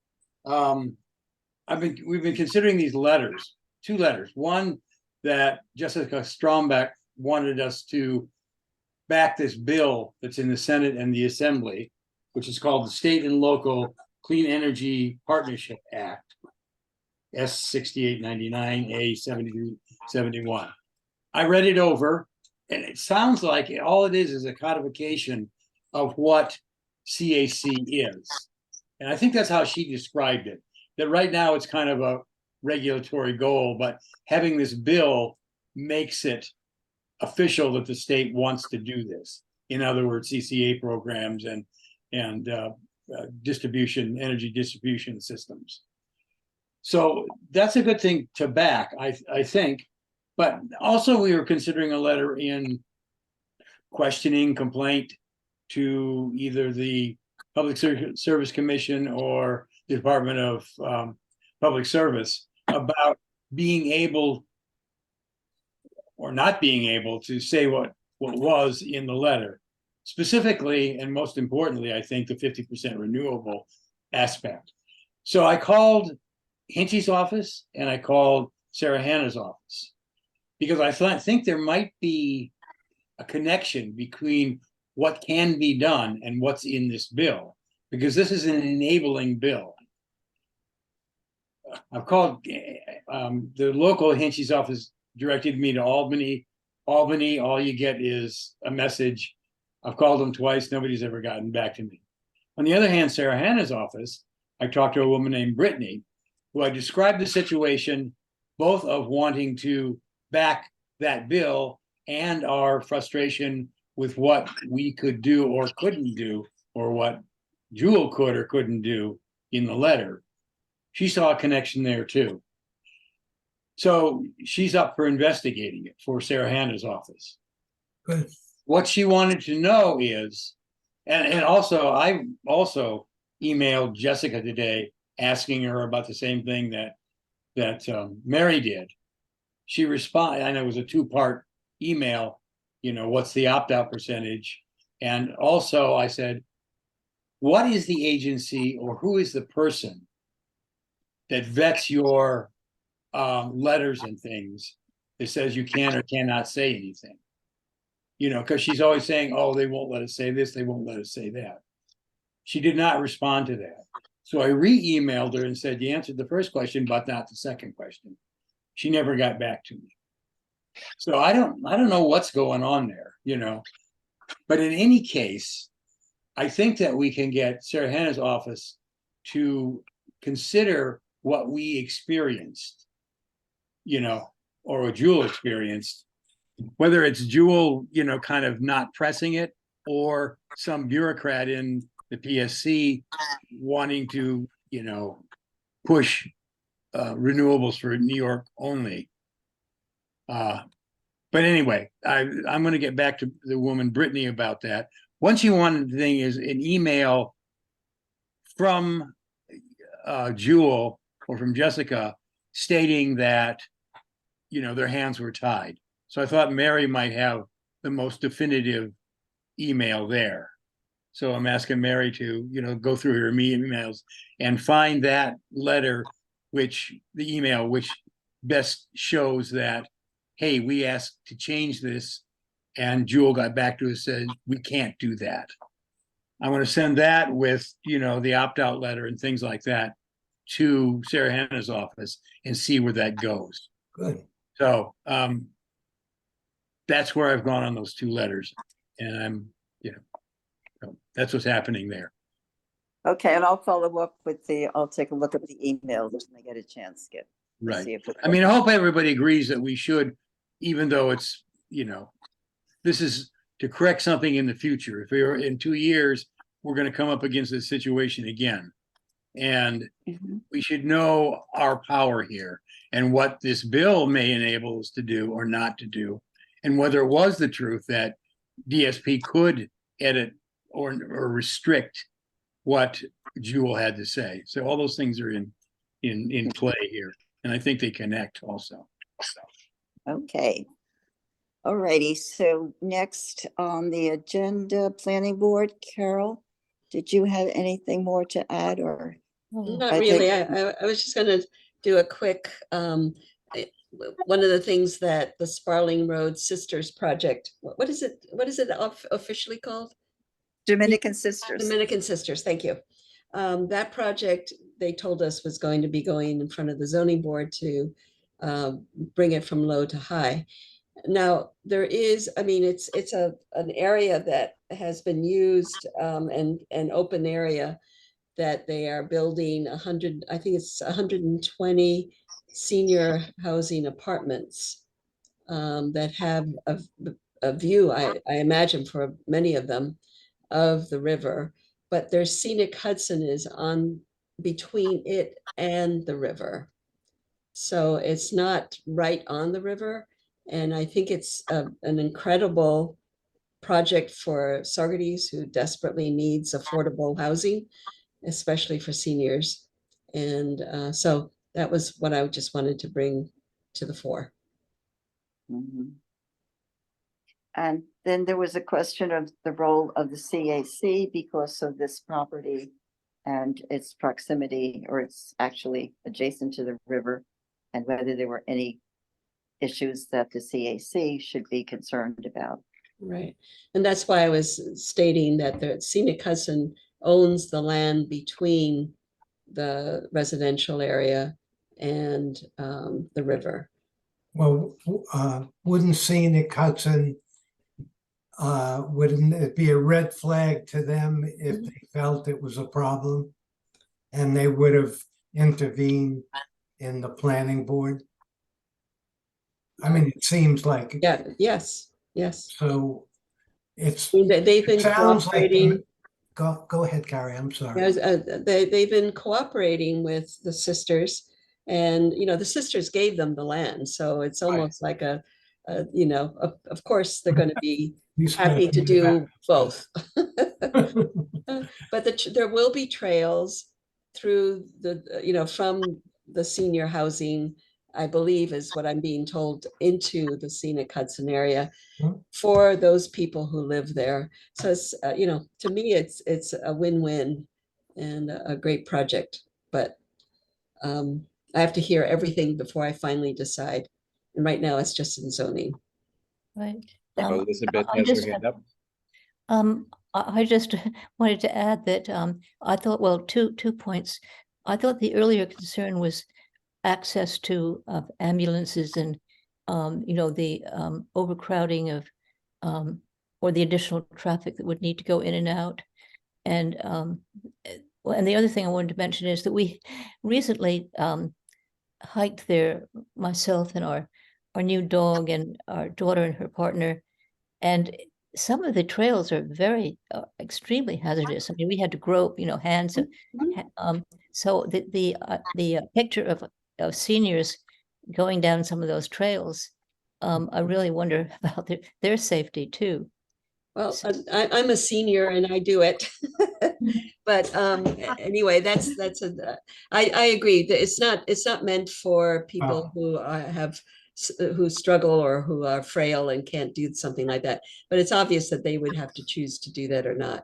we've been considering these letters, 2 letters. One that Jessica Strombeck wanted us to back this bill that's in the Senate and the Assembly, which is called the State and Local Clean Energy Partnership Act, S6899 A7371. I read it over, and it sounds like all it is a codification of what CAC is. And I think that's how she described it, that right now it's kind of a regulatory goal, but having this bill makes it official that the state wants to do this. In other words, CCA programs and energy distribution systems. So that's a good thing to back, I think. But also we were considering a letter in questioning complaint to either the Public Service Commission or the Department of Public Service about being able or not being able to say what was in the letter. Specifically, and most importantly, I think the 50% renewable aspect. So I called Hinchy's office and I called Sarah Hanna's office because I think there might be a connection between what can be done and what's in this bill, because this is an enabling bill. I've called, the local Hinchy's office directed me to Albany. Albany, all you get is a message. I've called them twice. Nobody's ever gotten back to me. On the other hand, Sarah Hanna's office, I talked to a woman named Brittany, who I described the situation, both of wanting to back that bill and our frustration with what we could do or couldn't do, or what Jewel could or couldn't do in the letter. She saw a connection there too. So she's up for investigating it for Sarah Hanna's office. Good. What she wanted to know is, and also I also emailed Jessica today asking her about the same thing that Mary did. She responded, and it was a two-part email, what's the opt-out percentage? And also I said, what is the agency or who is the person that vets your letters and things that says you can or cannot say anything? Because she's always saying, oh, they won't let us say this, they won't let us say that. She did not respond to that. So I re-emailed her and said, you answered the first question, but not the second question. She never got back to me. So I don't know what's going on there, But in any case, I think that we can get Sarah Hanna's office to consider what we experienced, or what Jewel experienced, whether it's Jewel, kind of not pressing it, or some bureaucrat in the PSC wanting to, push renewables for New York only. But anyway, I'm going to get back to the woman, Brittany, about that. One she wanted the thing is an email from Jewel or from Jessica stating that, their hands were tied. So I thought Mary might have the most definitive email there. So I'm asking Mary to, go through her emails and find that letter, the email which best shows that, hey, we asked to change this and Jewel got back to us and said, we can't do that. I want to send that with, the opt-out letter and things like that to Sarah Hanna's office and see where that goes. Good. So that's where I've gone on those two letters. And I'm, so that's what's happening there. Okay, and I'll follow up with I'll take a look at the emails when I get a chance, Skip. Right. See if it I mean, I hope everybody agrees that we should, even though it's, this is to correct something in the future. If we're in 2 years, we're going to come up against this situation again. And we should know our power here and what this bill may enable us to do or not to do. And whether it was the truth that DSP could edit or restrict what Jewel had to say. So all those things are in play here. And I think they connect also. Okay. All righty. So next on the agenda, Planning Board, Carol, did you have anything more to add or? Not I really. think- I was just going to do a quick, one of the things that the Sparling Road Sisters Project, what is it officially called? Dominican Sisters. Dominican Sisters, thank you. That project, they told us, was going to be going in front of the zoning board to bring it from low to high. Now, there is, it's an area that has been used, and an open area that they are building 100, I think it's 120 senior housing apartments that have a view, I imagine for many of them, of the river, but their scenic Hudson is on between it and the river. So it's not right on the river. And I think it's an incredible project for Saugerties, who desperately needs affordable housing, especially for seniors. And so that was what I just wanted to bring to the fore. Mhm. And then there was a question of the role of the CAC because of this property and its proximity, or it's actually adjacent to the river, and whether there were any issues that the CAC should be concerned about. Right. And that's why I was stating that the scenic Hudson owns the land between the residential area and the river. Well, wouldn't scenic Hudson, wouldn't it be a red flag to them if they felt it was a problem? And they would have intervened in the planning board? I mean, it seems like, Yeah, yes, yes. so it's, I mean, they've been sounds like, cooperating. go ahead, Carrie, I'm sorry. Yes, they've been cooperating with the sisters, and the sisters gave them the land, so it's almost like of course they're going to be You happy spent to the do back. both. But there will be trails through from the senior housing, I believe is what I'm being told, into the scenic Hudson area Hmm. for those people who live there. So it's, to me, it's a win-win and a great project, but I have to hear everything before I finally decide. And right now it's just in zoning. Right. Elizabeth I has just, her hand up. I just wanted to add that I thought, well, two points. I thought the earlier concern was access to ambulances and the overcrowding of or the additional traffic that would need to go in and out. And the other thing I wanted to mention is that we recently hiked there, myself and our new dog and our daughter and her partner, and some of the trails are very extremely hazardous. I mean, we had to grope, hands. So the picture of seniors going down some of those trails, I really wonder about their safety too. Well, So- I'm a senior and I do it. But anyway, I agree that it's not meant for people who who struggle or who are frail and can't do something like that. But it's obvious that they would have to choose to do that or not.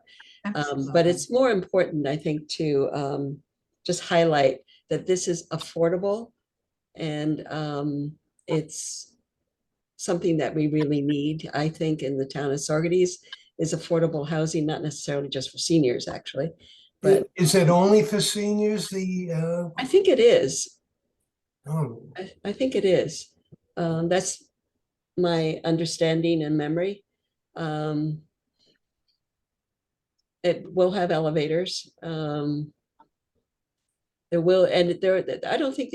But it's more important, I think, to just highlight that this is affordable, and it's something that we really need, I think, in the town of Saugerties, is affordable housing, not necessarily just for seniors, actually. But Is it only for seniors, I think it is. oh, I think it is. That's my understanding and memory. It will have elevators. There will, and I don't think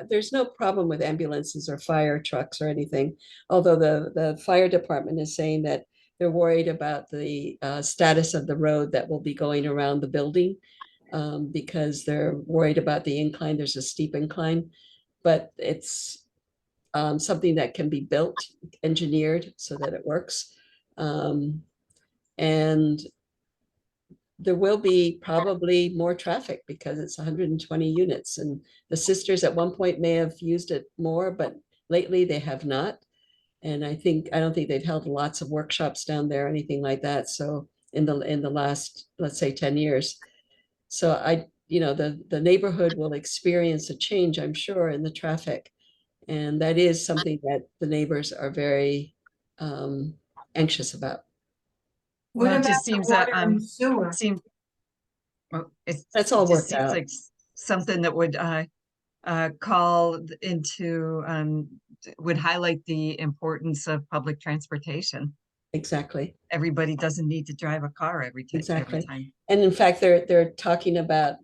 there's no problem with ambulances or fire trucks or anything. Although the fire department is saying that they're worried about the status of the road that will be going around the building, because they're worried about the incline. There's a steep incline, but it's something that can be built, engineered so that it works. And there will be probably more traffic because it's 120 units, and the sisters at one point may have used it more, but lately they have not. And I don't think they've held lots of workshops down there or anything like that. So in the last, let's say, 10 years. So the neighborhood will experience a change, I'm sure, in the traffic. And that is something that the neighbors are very anxious about. What Well, it about just the seems that, water and sewer? seems, well, That's all it just worked seems out. like something that would call into would highlight the importance of public transportation. Exactly. Everybody doesn't need to drive a car every Exactly. time. And in fact, they're talking about,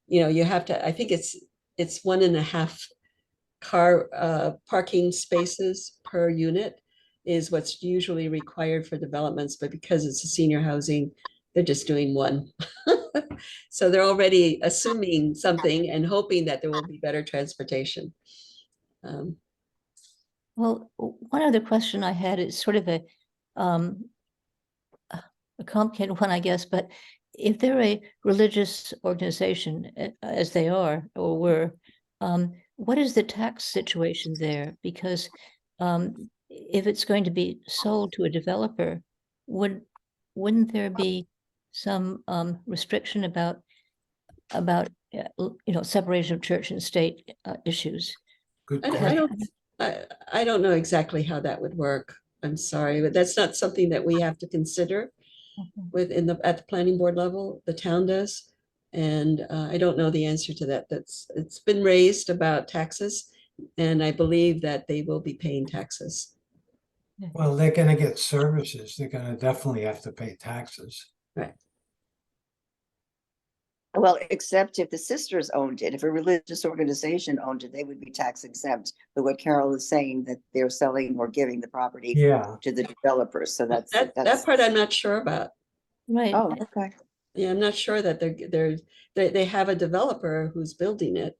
you have to, I think it's 1.5 car parking spaces per unit is what's usually required for developments, but because it's a senior housing, they're just doing one. So they're already assuming something and hoping that there will be better transportation. Well, one other question I had is sort of a complicated one, I guess, but if they're a religious organization, as they are or were, what is the tax situation there? Because if it's going to be sold to a developer, wouldn't there be some restriction about separation of church and state issues? good I question. I don't know exactly how that would work. I'm sorry, but that's not something that we have to consider Mhm. at the planning board level. The town does. And I don't know the answer to that. It's been raised about taxes, and I believe that they will be paying taxes. Well, they're gonna get services. They're gonna definitely have to pay taxes. Right. Well, except if the sisters owned it, if a religious organization owned it, they would be tax exempt. But what Carol is saying, that they're selling or giving the property Yeah, to the developers, so That that's, part I'm not sure about. Right. oh, okay. Yeah, I'm not sure that they have a developer who's building it,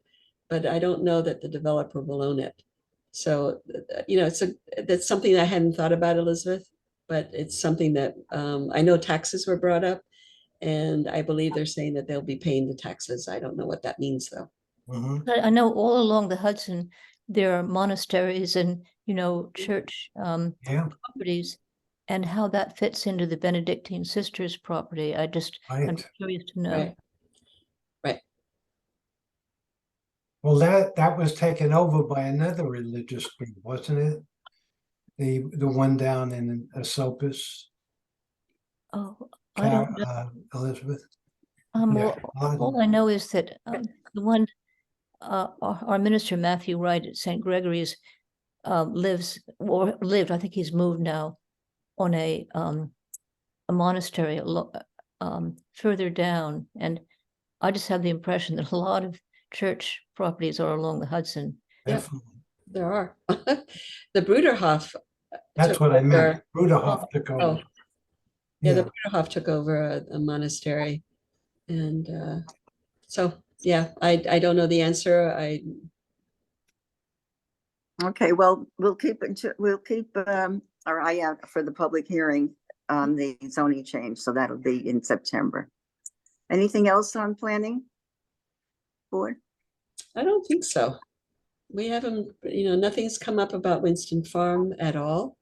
but I don't know that the developer will own it. So, you know, that's something I hadn't thought about, Elizabeth, but it's something that I know taxes were brought up, and I believe they're saying that they'll be paying the taxes. I don't know what that means, though. mhm. I know all along the Hudson, there are monasteries and, church Yeah, properties. And how that fits into the Benedictine sisters property, I'm right. curious to know. Right. Right. Well, that was taken over by another religious group, wasn't it? The one down in Esopus, Oh, I don't know. Elizabeth. Well, Pardon. all I know is that the one, our minister, Matthew Wright at St. Gregory's, lived, I think he's moved now, on a monastery further down. And I just have the impression that a lot of church properties are along the Hudson. Yeah. Definitely. There are. The Bruderhof. That's took what I meant. over- Bruderhof took Oh, over. yeah, the Yeah, Bruderhof took over a monastery. And so, yeah, I don't know the answer. Okay, well, we'll keep our eye out for the public hearing on the zoning change, so that'll be in September. Anything else on planning board? I don't think so. We haven't, nothing's come up about Winston Farm at all.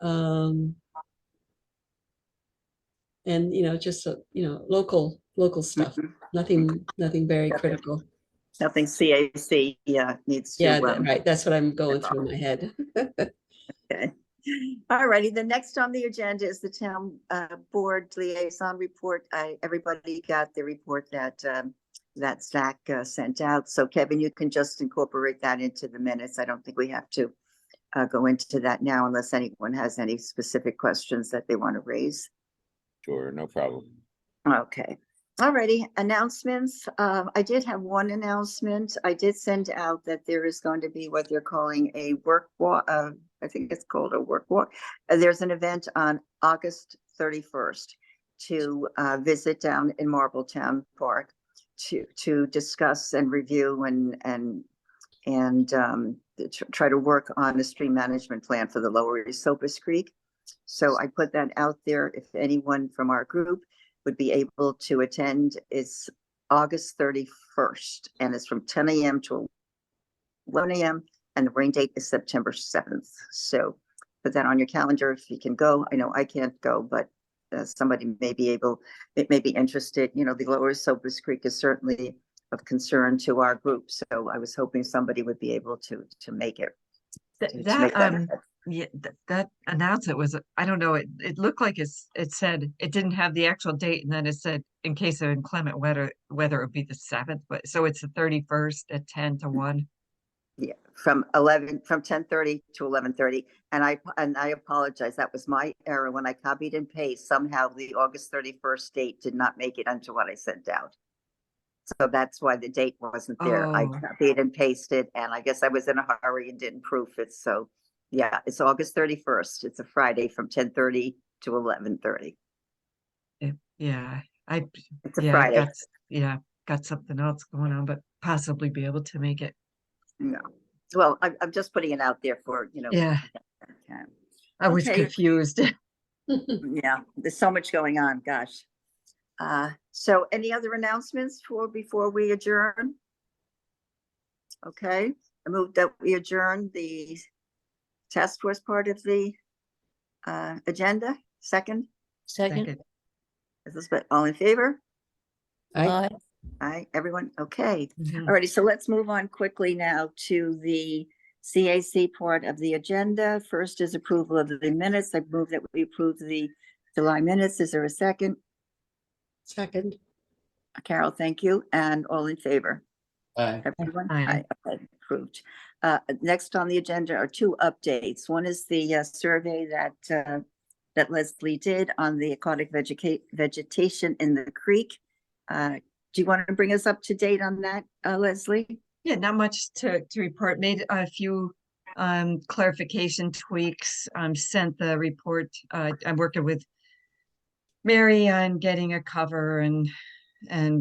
And, just, local stuff, Mhm. nothing very critical. Nothing CAC, needs to. Yeah, right. That's what I'm going through in my head. Okay. All righty, the next on the agenda is the town board liaison report. Everybody got the report that Zach sent out. So Kevin, you can just incorporate that into the minutes. I don't think we have to go into that now unless anyone has any specific questions that they want to raise. Sure, no problem. Okay. Alrighty, announcements. I did have one announcement. I did send out that there is going to be what they're calling a work walk. I think it's called a work walk. There's an event on August 31st to visit down in Marbletown Park to discuss and review and try to work on a stream management plan for the lower Esopus Creek. So I put that out there. If anyone from our group would be able to attend, it's August 31st, and it's from 10 a.m. to 11 a.m. and the rain date is September 7th. So put that on your calendar if you can go. I know I can't go, but somebody may be interested. The lower Esopus Creek is certainly of concern to our group. So I was hoping somebody would be able to make it. That announcement was, I don't know, it looked like it said it didn't have the actual date, and then it said in case of inclement weather it would be the 7th, but so it's the 31st at 10 to 1. Yeah, from 10:30 to 11:30. And I apologize. That was my error. When I copied and pasted, somehow the August 31st date did not make it onto what I sent out. So that's why the date wasn't there. I Oh. copied and pasted, and I guess I was in a hurry and didn't proof it. So yeah, it's August 31st. It's a Friday from 10:30 to 11:30. Yeah, It's a I Friday. got something else going on, but possibly be able to make it. No. Well, I'm just putting it out there for, Yeah, okay. I was Okay. confused. Yeah, there's so much going on, gosh. So any other announcements before we adjourn? Okay, I move that we adjourn the task force part of the agenda. Second, Second, Elizabeth, all in favor? I Aye, everyone, okay. Mhm. Alrighty, so let's move on quickly now to the CAC part of the agenda. First is approval of the minutes. I move that we approve the July minutes. Is there a second? second. Carol, thank you. And all in favor? Everyone? Aye. Okay, approved. Next on the agenda are two updates. One is the survey that Leslie did on the aquatic vegetation in the creek. Do you want to bring us up to date on that, Leslie? Yeah, not much to report. Made a few clarification tweaks. Sent the report. I'm working with Mary on getting a cover and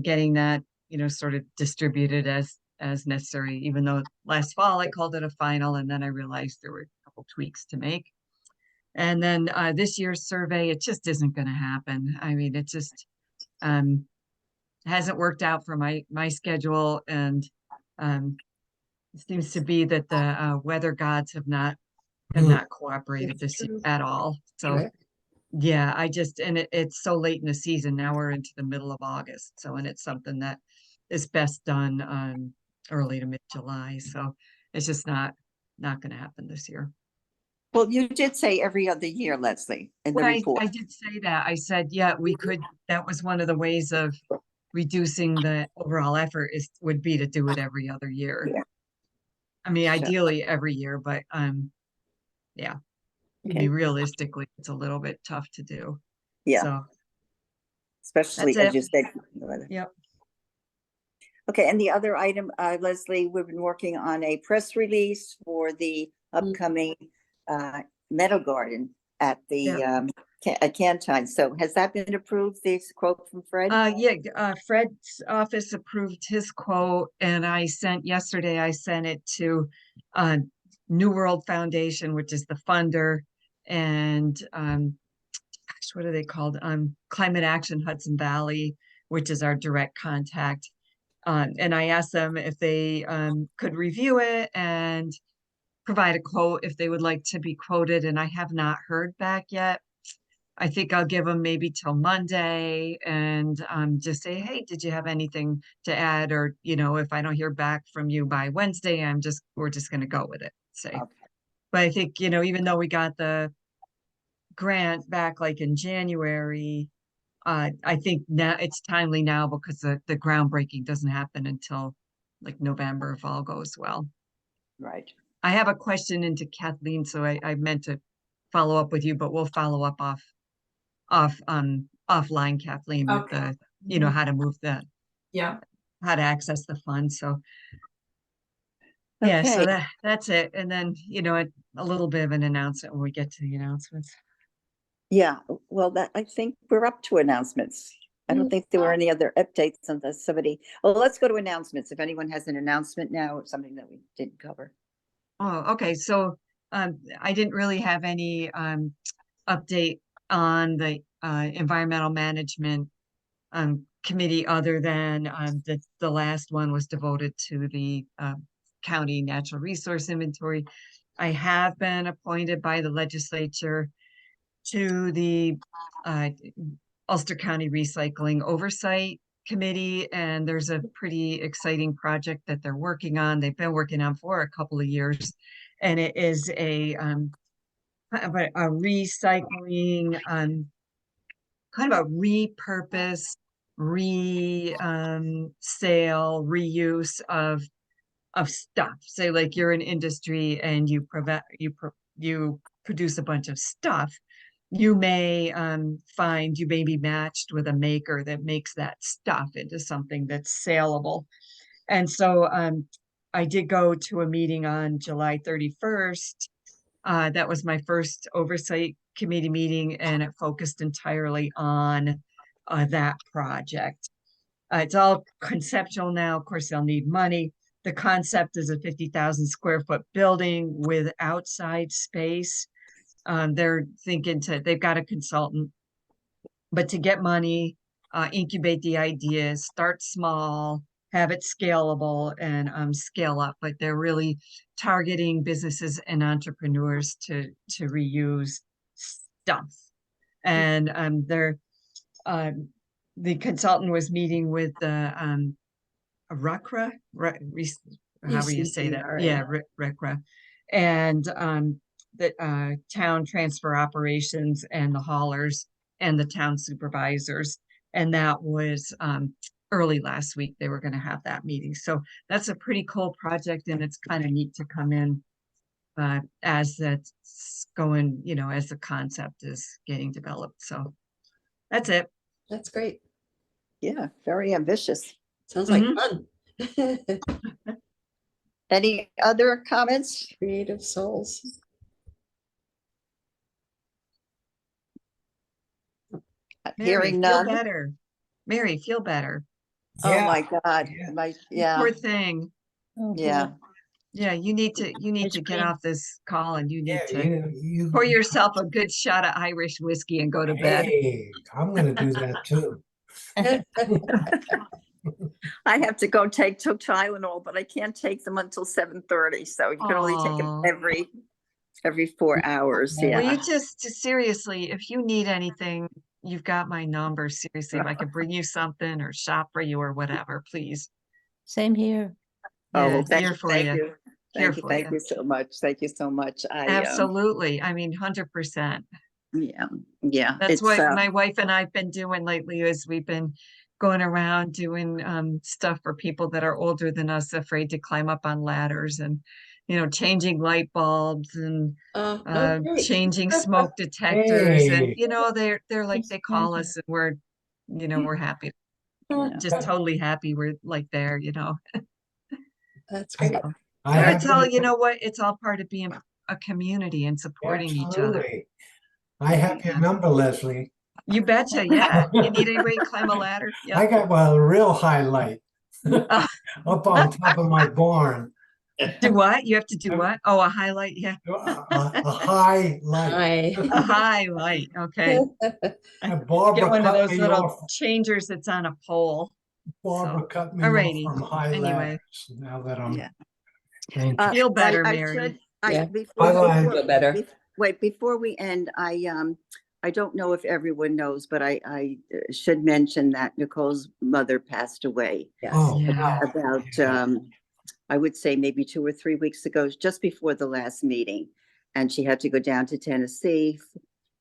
getting that, sort of distributed as necessary, even though last fall I called it a final, and then I realized there were a couple tweaks to make. And then this year's survey, it just isn't going to happen. I mean, it just hasn't worked out for my schedule, and it seems to be that the weather gods have not cooperated this year at all. So Right. yeah, and it's so late in the season. Now we're into the middle of August. So, and it's something that is best done early to mid-July. So it's just not going to happen this year. Well, you did say every other year, Leslie, in the Well, report. I did say that. I said, yeah, we could, that was one of the ways of reducing the overall effort would be to do it every other year. Yeah. I mean, Sure. ideally every year, but yeah. I Okay. mean, realistically, it's a little bit tough to do. Yeah, So especially that's as you it. said. Yep. Okay, and the other item, Leslie, we've been working on a press release for the upcoming Meadow Garden at the at Cantine. So has that been approved, this quote from Fred? Yeah, Fred's office approved his quote, and yesterday I sent it to New World Foundation, which is the funder, and gosh, what are they called? Climate Action Hudson Valley, which is our direct contact. And I asked them if they could review it and provide a quote if they would like to be quoted, and I have not heard back yet. I think I'll give them maybe till Monday and just say, hey, did you have anything to add? Or, if I don't hear back from you by Wednesday, we're just going to go with it. Say, Okay. but I think, even though we got the grant back like in January, I think now it's timely now because the groundbreaking doesn't happen until like November if all goes well. Right. I have a question into Kathleen, so I meant to follow up with you, but we'll follow up offline, Kathleen, with Okay. how to move Yeah. how to access the fund. So yeah, so Okay. that's it. And then, a little bit of an announcement when we get to the announcements. Yeah, well, I think we're up to announcements. I don't think there were any other updates unless somebody, well, let's go to announcements. If anyone has an announcement now or something that we didn't cover. Oh, okay. So I didn't really have any update on the environmental management committee other than the last one was devoted to the county natural resource inventory. I have been appointed by the legislature to the Ulster County Recycling Oversight Committee, and there's a pretty exciting project that they're working on. They've been working on for a couple of years, and it is a recycling, kind of a repurpose, sale, reuse of stuff. Say like you're an industry and you produce a bunch of stuff. You may find you may be matched with a maker that makes that stuff into something that's saleable. And so I did go to a meeting on July 31st. That was my first oversight committee meeting, and it focused entirely on that project. It's all conceptual now. Of course, they'll need money. The concept is a 50,000 square foot building with outside space. They're thinking they've got a consultant, but to get money, incubate the ideas, start small, have it scalable, and scale up. But they're really targeting businesses and entrepreneurs to reuse stuff. And the consultant was meeting with the RCRA, however you say that. Yeah, RCRA, and the town transfer operations and the haulers and the town supervisors. And that was early last week, they were gonna have that meeting. So that's a pretty cool project and it's kind of neat to come in as that's going, you know, as the concept is getting developed. So that's it. That's great. Yeah, very ambitious. Sounds like Mhm. fun. Any other comments? Creative souls. Mary, Hearing feel none. better. Mary, feel better. Oh Yeah, my God, yeah. yeah, Poor thing. Oh, yeah. boy. Yeah, you need to Ice get cream. off this call and you need Yeah, to you, pour yourself a good shot of Irish whiskey and go to bed. hey, I'm gonna do that too. I have to go take two Tylenol, but I can't take them until 7:30. So you can only take them Aw. every 4 hours. Well, Well, Yeah. you just seriously, if you need anything, you've got my number. Seriously, if I could bring you something or shop for you or whatever, please. Same here. Oh, Yeah, well, thank here you, for thank you. you. Here Thank you, for thank you. you so much. Thank you so much. Absolutely. I mean, 100%. Yeah. That's It's what my wife and I've been doing lately is we've been going around doing stuff for people that are older than us, afraid to climb up on ladders and, you know, changing light bulbs and Oh, great. changing smoke detectors. And, Hey. you know, they're like, That's they call magic. us and we're, you know, we're happy, yeah. just totally happy we're like there, you know. That's I, great. I But it's all, happen, you know what, it's all part of being a community and supporting each other. absolutely. I have your Yeah. number, Leslie. You betcha, yeah. You need anybody to climb a ladder? I Yeah. got well, a real highlight Uh, up on top of my barn. do what? You have to do what? Oh, a highlight, yeah. A high light. Hi. A highlight, okay. And Get Barbara one of cut those me little off. changers that's on a pole. Barbara So, cut me off alrighty. from high Anyway. ladders. Now that I'm Yeah. changing. Feel better, I Mary. should, Yeah. Bye-bye. Feel better. wait, before we end, I don't know if everyone knows, but I should mention that Nicole's mother passed away Yes. Oh, Yeah. about, yeah. I would say maybe 2 or 3 weeks ago, just before the last meeting. And she had to go down to Tennessee.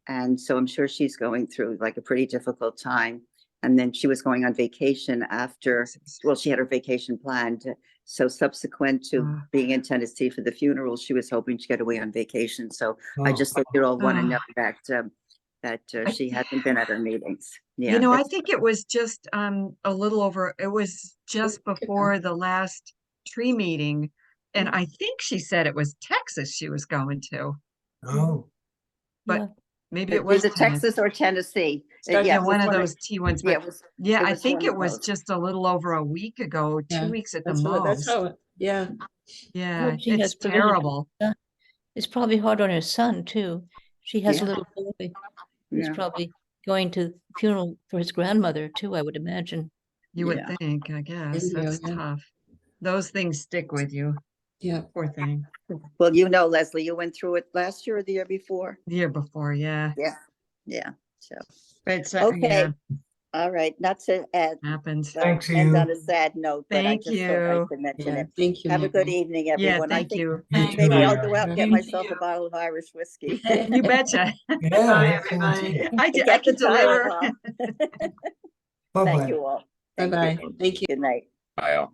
And so I'm sure she's going through like a pretty difficult time. And then she was going on vacation after, well, she had her vacation planned. So subsequent to being in Tennessee for the funeral, she was hoping to get away on vacation. So I Oh, just think you all want to know Oh. that she hasn't been at her meetings. Yeah. You know, I it's- think it was just a little over, it was just before the last tree meeting. And I think she said it was Texas she was going to, oh, but Yeah. maybe it was Is it Texas or Tennessee? Starts Yeah, it was one of those T ones, Yeah, but it was, yeah, it I was think one it of was those. just a little over a week ago, Yeah, 2 weeks at the That's most. how it, yeah. Yeah, hope she has it's provision for terrible. her son. It's probably hard on her son too. She has a Yeah. little boy who's Yeah. probably going to funeral for his grandmother too, I would imagine. You would Yeah. think, I guess. Yeah, That's yeah. tough. Those things stick with you. Yeah. Poor thing. Well, you know, Leslie, you went through it last year or the year before? The year before, yeah. Yeah. Yeah. So, But okay. yeah, All right. Not to add, happens. thanks end you. on a sad note, but I Thank just thought I you. could mention Yeah. it. Thank you. Have a good Mary. evening, Yeah, everyone. I thank think you. You too, maybe I'll Mary. go out and get Thank myself a bottle of Irish whiskey. You betcha. Yeah, Bye, that sounds everybody. good. I Get could the deliver. Tylenol. Bye-bye. Thank you all. Thank Bye-bye. you. Thank you. Good night. Bye all.